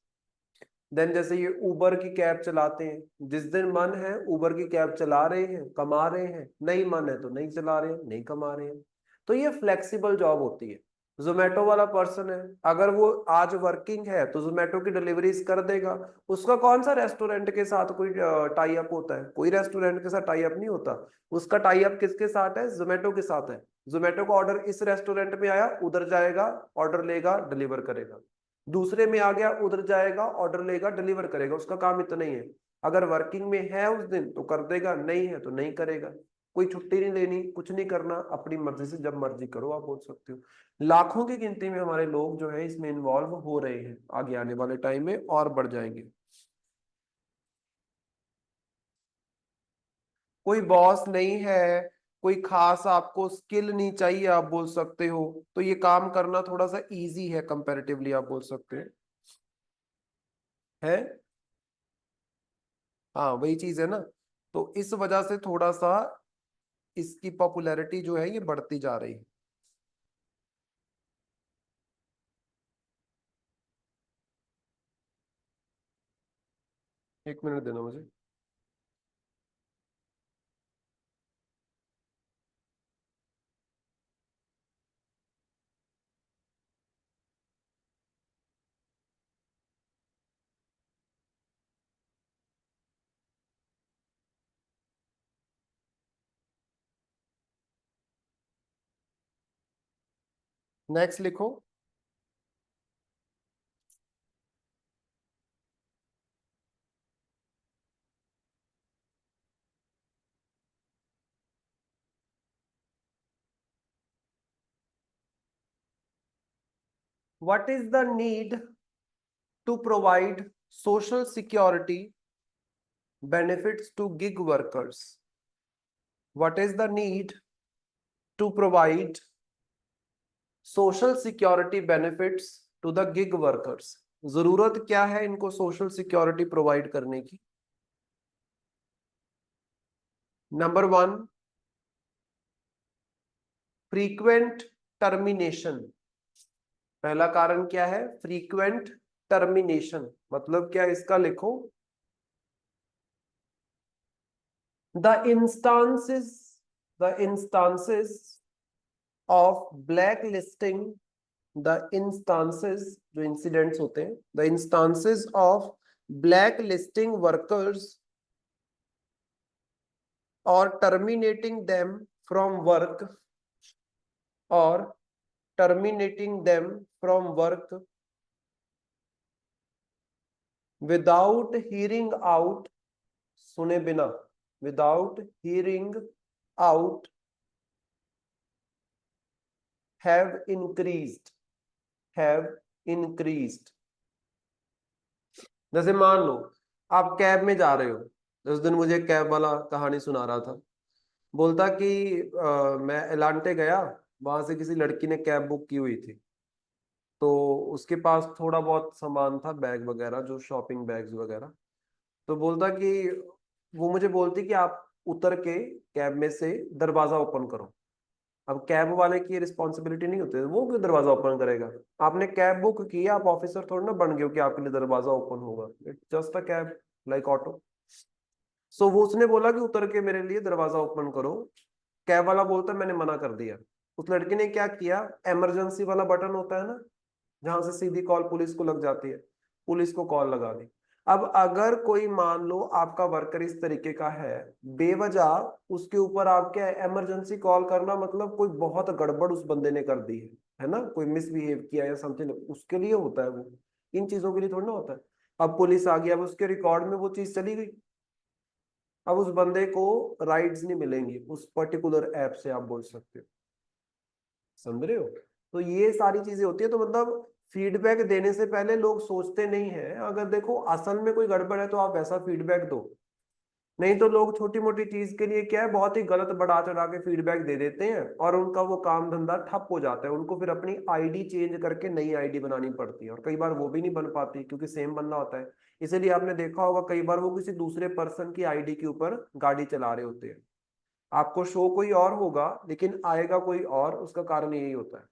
S1: देन जैसे ये उबर की कैब चलाते हैं, जिस दिन मन है उबर की कैब चला रहे हैं, कमा रहे हैं, नहीं मन है तो नहीं चला रहे हैं, नहीं कमा रहे हैं। तो ये फ्लेक्सिबल जॉब होती है। जोमेटो वाला पर्सन है, अगर वो आज वर्किंग है तो जोमेटो की डिलीवरीज कर देगा। उसका कौन सा रेस्टोरेंट के साथ कोई टाई अप होता है? कोई रेस्टोरेंट के साथ टाई अप नहीं होता। उसका टाई अप किसके साथ है? जोमेटो के साथ है। जोमेटो का ऑर्डर इस रेस्टोरेंट में आया, उधर जाएगा, ऑर्डर लेगा, डिलीवर करेगा। दूसरे में आ गया, उधर जाएगा, ऑर्डर लेगा, डिलीवर करेगा। उसका काम इतना ही है। अगर वर्किंग में है उस दिन तो कर देगा, नहीं है तो नहीं करेगा। कोई छुट्टी नहीं लेनी, कुछ नहीं करना, अपनी मर्जी से जब मर्जी करो, आप बोल सकते हो। लाखों की गिनती में हमारे लोग जो है इसमें इन्वॉल्व हो रहे हैं, आगे आने वाले टाइम में और बढ़ जाएंगे। कोई बॉस नहीं है, कोई खास आपको स्किल नहीं चाहिए, आप बोल सकते हो, तो ये काम करना थोड़ा सा इजी है कंपैरेटिवली, आप बोल सकते हैं। है, हाँ वही चीज है ना। तो इस वजह से थोड़ा सा इसकी पॉपुलैरिटी जो है ये बढ़ती जा रही है। एक मिनट देना मुझे। नेक्स्ट लिखो। What is the need to provide social security benefits to gig workers? What is the need to provide social security benefits to the gig workers? जरूरत क्या है इनको सोशल सिक्योरिटी प्रोवाइड करने की? Number 1, frequent termination. पहला कारण क्या है? Frequent termination. मतलब क्या, इसका लिखो, the instances the instances of black listing the instances, जो इंसिडेंट्स होते हैं, the instances of black listing workers और टर्मिनेटिंग देम फ्रॉम वर्क, और terminating them from work without hearing out, सुने बिना, without hearing out, have increased, have increased। जैसे मान लो आप कैब में जा रहे हो, उस दिन मुझे कैब वाला कहानी सुना रहा था, बोलता कि मैं एलांटे गया, वहां से किसी लड़की ने कैब बुक की हुई थी, तो उसके पास थोड़ा बहुत सामान था, बैग वगैरह, जो शॉपिंग बैग्स वगैरह। तो बोलता कि वो मुझे बोलती कि आप उतर के कैब में से दरवाजा ओपन करो। अब कैब वाले की रिस्पॉन्सिबिलिटी नहीं होती, वो क्यों दरवाजा ओपन करेगा? आपने कैब बुक की, आप ऑफिसर थोड़ी ना बन गए हो कि आपके लिए दरवाजा ओपन होगा। It's just a cab, like auto. So वो उसने बोला कि उतर के मेरे लिए दरवाजा ओपन करो। कैब वाला बोलता मैंने मना कर दिया। उस लड़की ने क्या किया, इमरजेंसी वाला बटन होता है ना, जहां से सीधी कॉल पुलिस को लग जाती है, पुलिस को कॉल लगा दी। अब अगर कोई मान लो आपका वर्कर इस तरीके का है, बेवजह उसके ऊपर आपके इमरजेंसी कॉल करना, मतलब कोई बहुत गड़बड़ उस बंदे ने कर दी है ना, कोई मिसबिहेव किया या समथिंग, उसके लिए होता है वो, इन चीजों के लिए थोड़ा ना होता है। अब पुलिस आ गई, अब उसके रिकॉर्ड में वो चीज चली गई, अब उस बंदे को राइट्स नहीं मिलेंगी उस पर्टिकुलर ऐप से, आप बोल सकते हो। समझ रहे हो? तो ये सारी चीजें होती है। तो मतलब फीडबैक देने से पहले लोग सोचते नहीं है, अगर देखो असल में कोई गड़बड़ है तो आप वैसा फीडबैक दो। नहीं तो लोग छोटी मोटी चीज के लिए क्या है, बहुत ही गलत बढ़ा चढ़ा के फीडबैक दे देते हैं, और उनका वो काम धंधा ठप हो जाता है। उनको फिर अपनी आईडी चेंज करके नई आईडी बनानी पड़ती है, और कई बार वो भी नहीं बन पाती क्योंकि सेम बंदा होता है। इसीलिए आपने देखा होगा कई बार वो किसी दूसरे पर्सन की आईडी के ऊपर गाड़ी चला रहे होते हैं। आपको शो कोई और होगा लेकिन आएगा कोई और, उसका कारण यही होता है।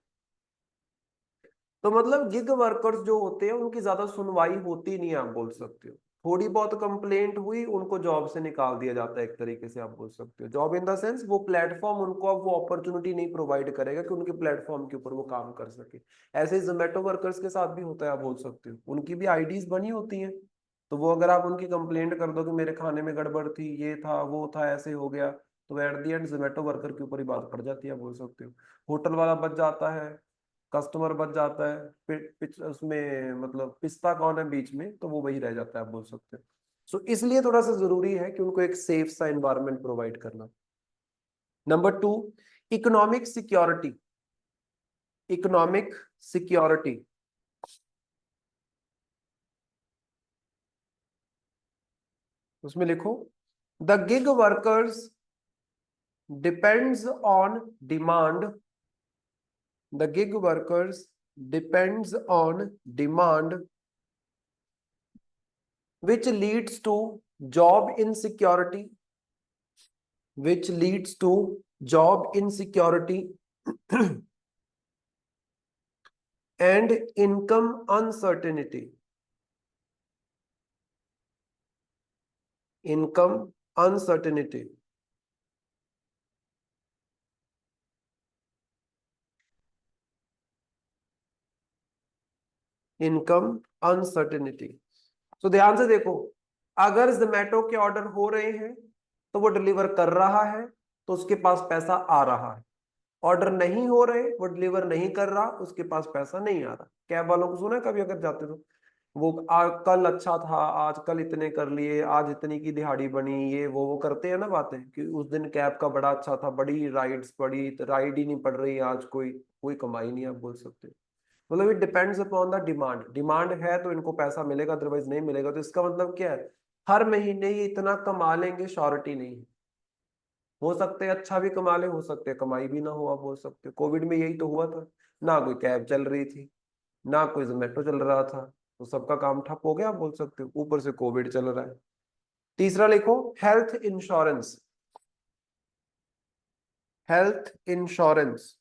S1: तो मतलब गिग वर्कर्स जो होते हैं उनकी ज्यादा सुनवाई होती नहीं है, आप बोल सकते हो। थोड़ी बहुत कंप्लेंट हुई, उनको जॉब से निकाल दिया जाता है, एक तरीके से आप बोल सकते हो। जॉब इन द सेंस, वो प्लेटफॉर्म उनको अब वो अपॉर्चुनिटी नहीं प्रोवाइड करेगा कि उनके प्लेटफॉर्म के ऊपर वो काम कर सके। ऐसे ही जोमेटो वर्कर्स के साथ भी होता है, आप बोल सकते हो। उनकी भी आईडीज बनी होती हैं, तो वो अगर आप उनकी कंप्लेंट कर दो कि मेरे खाने में गड़बड़ थी, ये था वो था, ऐसे हो गया, तो at the and Zomato worker के ऊपर ही बात पड़ जाती है, आप बोल सकते हो। होटल वाला बच जाता है, कस्टमर बच जाता है, उसमें मतलब पिस्ता कौन है बीच में, तो वो वही रह जाता है, आप बोल सकते हो। सो इसलिए थोड़ा सा जरूरी है कि उनको एक सेफ सा एनवायरनमेंट प्रोवाइड करना। Number two, economic security. Economic security, उसमें लिखो the gig workers depends on demand, the gig workers depends on demand which leads to job insecurity, which leads to job insecurity and income uncertainty, income uncertainty। Income uncertainty. तो ध्यान से देखो, अगर जोमेटो के order हो रहे हैं तो वो डिलीवर कर रहा है, तो उसके पास पैसा आ रहा है। ऑर्डर नहीं हो रहे, वो डिलीवर नहीं कर रहा, उसके पास पैसा नहीं आ रहा। कैब वालों को सुना है कभी अगर जाते तो, वो कल अच्छा था, आज कल इतने कर लिए, आज इतनी की दिहाड़ी बनी, ये वो करते हैं ना बातें, कि उस दिन कैब का बड़ा अच्छा था, बड़ी राइड्स पड़ी, तो राइड ही नहीं पड़ रही आज, कोई कोई कमाई नहीं, आप बोल सकते हो। मतलब it depends upon the demand. Demand है तो इनको पैसा मिलेगा, अदरवाइज नहीं मिलेगा। तो इसका मतलब क्या है, हर महीने ये इतना कमा लेंगे, श्योरिटी नहीं है। हो सकते हैं अच्छा भी कमा ले, हो सकते हैं कमाई भी ना हो, आप बोल सकते हो। कोविड में यही तो हुआ था, ना कोई कैब चल रही थी, ना कोई जोमेटो चल रहा था, तो सबका काम ठप हो गया, आप बोल सकते हो। ऊपर से कोविड चल रहा है। तीसरा लिखो, health insurance. Health insurance,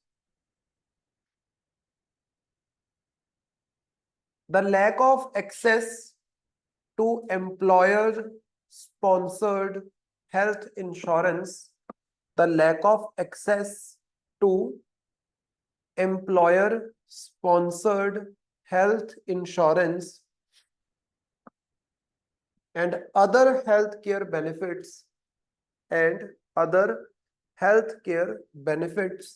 S1: the lack of access to employer sponsored health insurance, the lack of access to employer sponsored health insurance and other healthcare benefits and other healthcare benefits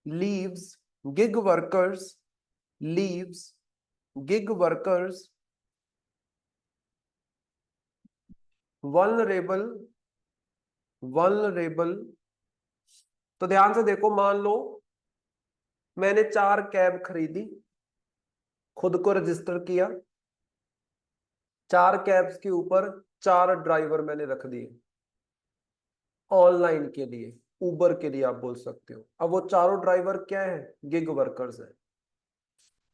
S1: leaves gig workers vulnerable तो ध्यान से देखो, मान लो मैंने 4 cab खरीदी, खुद को register किया, 4 कैब्स के ऊपर 4 ड्राइवर मैंने रख दिए ऑनलाइन के लिए, उबर के लिए आप बोल सकते हो। अब वो चारों ड्राइवर क्या है? गिग वर्कर्स है।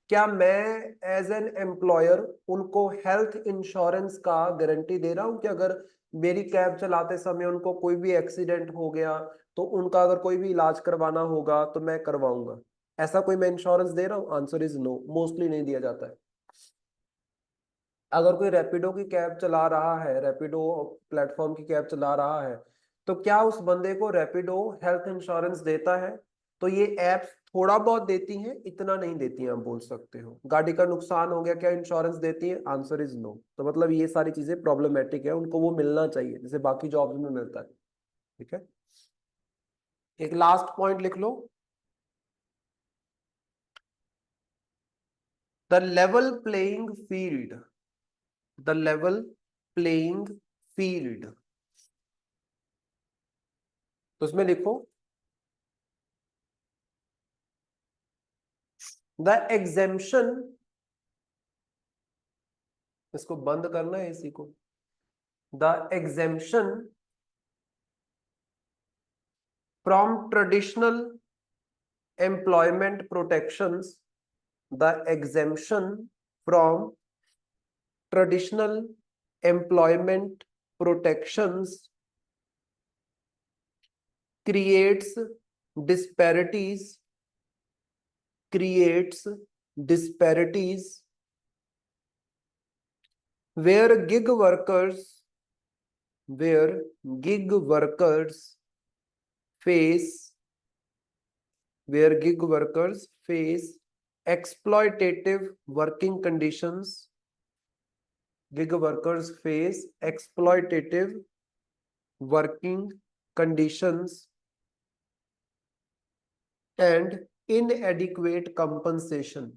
S1: क्या मैं एज एन एम्प्लॉयर उनको हेल्थ इंश्योरेंस का गारंटी दे रहा हूं कि अगर मेरी कैब चलाते समय उनको कोई भी एक्सीडेंट हो गया तो उनका अगर कोई भी इलाज करवाना होगा तो मैं करवाऊंगा? ऐसा कोई मैं इंश्योरेंस दे रहा हूं? आंसर इज नो, मोस्टली नहीं दिया जाता है। अगर कोई रैपिडो की कैब चला रहा है, रैपिडो प्लेटफॉर्म की कैब चला रहा है, तो क्या उस बंदे को रैपिडो हेल्थ इंश्योरेंस देता है? तो ये एप्स थोड़ा बहुत देती हैं, इतना नहीं देती हैं, आप बोल सकते हो। गाड़ी का नुकसान हो गया, क्या इंश्योरेंस देती है? Answer is no. तो मतलब ये सारी चीजें प्रॉब्लमेटिक है, उनको वो मिलना चाहिए जैसे बाकी जॉब्स में मिलता है। ठीक है, एक लास्ट पॉइंट लिख लो, the level playing field, the level playing field. तो उसमें लिखो द एग्जेम्पशन, इसको बंद करना है इसी को, the exemption from traditional employment protections, the exemption from traditional employment protections creates disparities creates disparities where gig workers face exploitative working conditions, gig workers face exploitative working conditions and inadequate compensation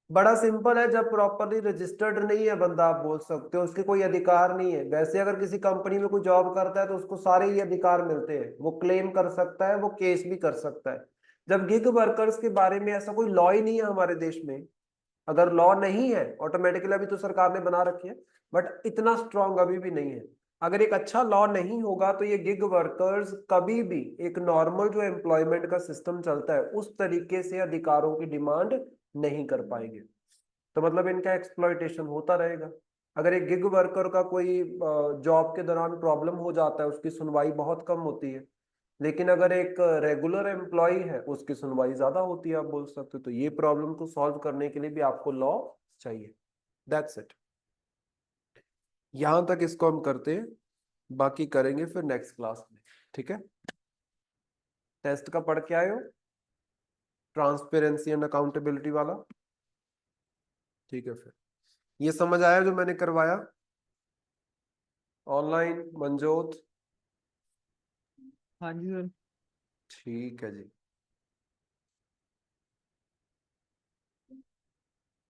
S1: बड़ा simple है, जब properly registered नहीं है बंदा, आप बोल सकते हो उसके कोई अधिकार नहीं है। वैसे अगर किसी कंपनी में कोई जॉब करता है तो उसको सारे ही अधिकार मिलते हैं, वो क्लेम कर सकता है, वो केस भी कर सकता है। जब गिग वर्कर्स के बारे में ऐसा कोई लॉ ही नहीं है हमारे देश में, अगर लॉ नहीं है ऑटोमेटिकली, अभी तो सरकार ने बना रखी है बट इतना स्ट्रांग अभी भी नहीं है। अगर एक अच्छा लॉ नहीं होगा तो ये गिग वर्कर्स कभी भी एक नॉर्मल जो एम्प्लॉयमेंट का सिस्टम चलता है उस तरीके से अधिकारों की डिमांड नहीं कर पाएंगे। तो मतलब इनका एक्सप्लॉयटेशन होता रहेगा। अगर एक गिग वर्कर का कोई जॉब के दौरान प्रॉब्लम हो जाता है, उसकी सुनवाई बहुत कम होती है, लेकिन अगर एक रेगुलर एम्प्लॉय है उसकी सुनवाई ज्यादा होती है, आप बोल सकते हो। तो ये प्रॉब्लम को सॉल्व करने के लिए भी आपको लॉ चाहिए। दैट्स इट, यहां तक इसको हम करते हैं, बाकी करेंगे फिर नेक्स्ट क्लास में। ठीक है, टेस्ट का पढ़ के आए हो, ट्रांसपेरेंसी एंड अकाउंटेबिलिटी वाला? ठीक है, फिर ये समझ आया जो मैंने करवाया ऑनलाइन, मंजोत?
S2: हाँ जी सर।
S1: ठीक है जी।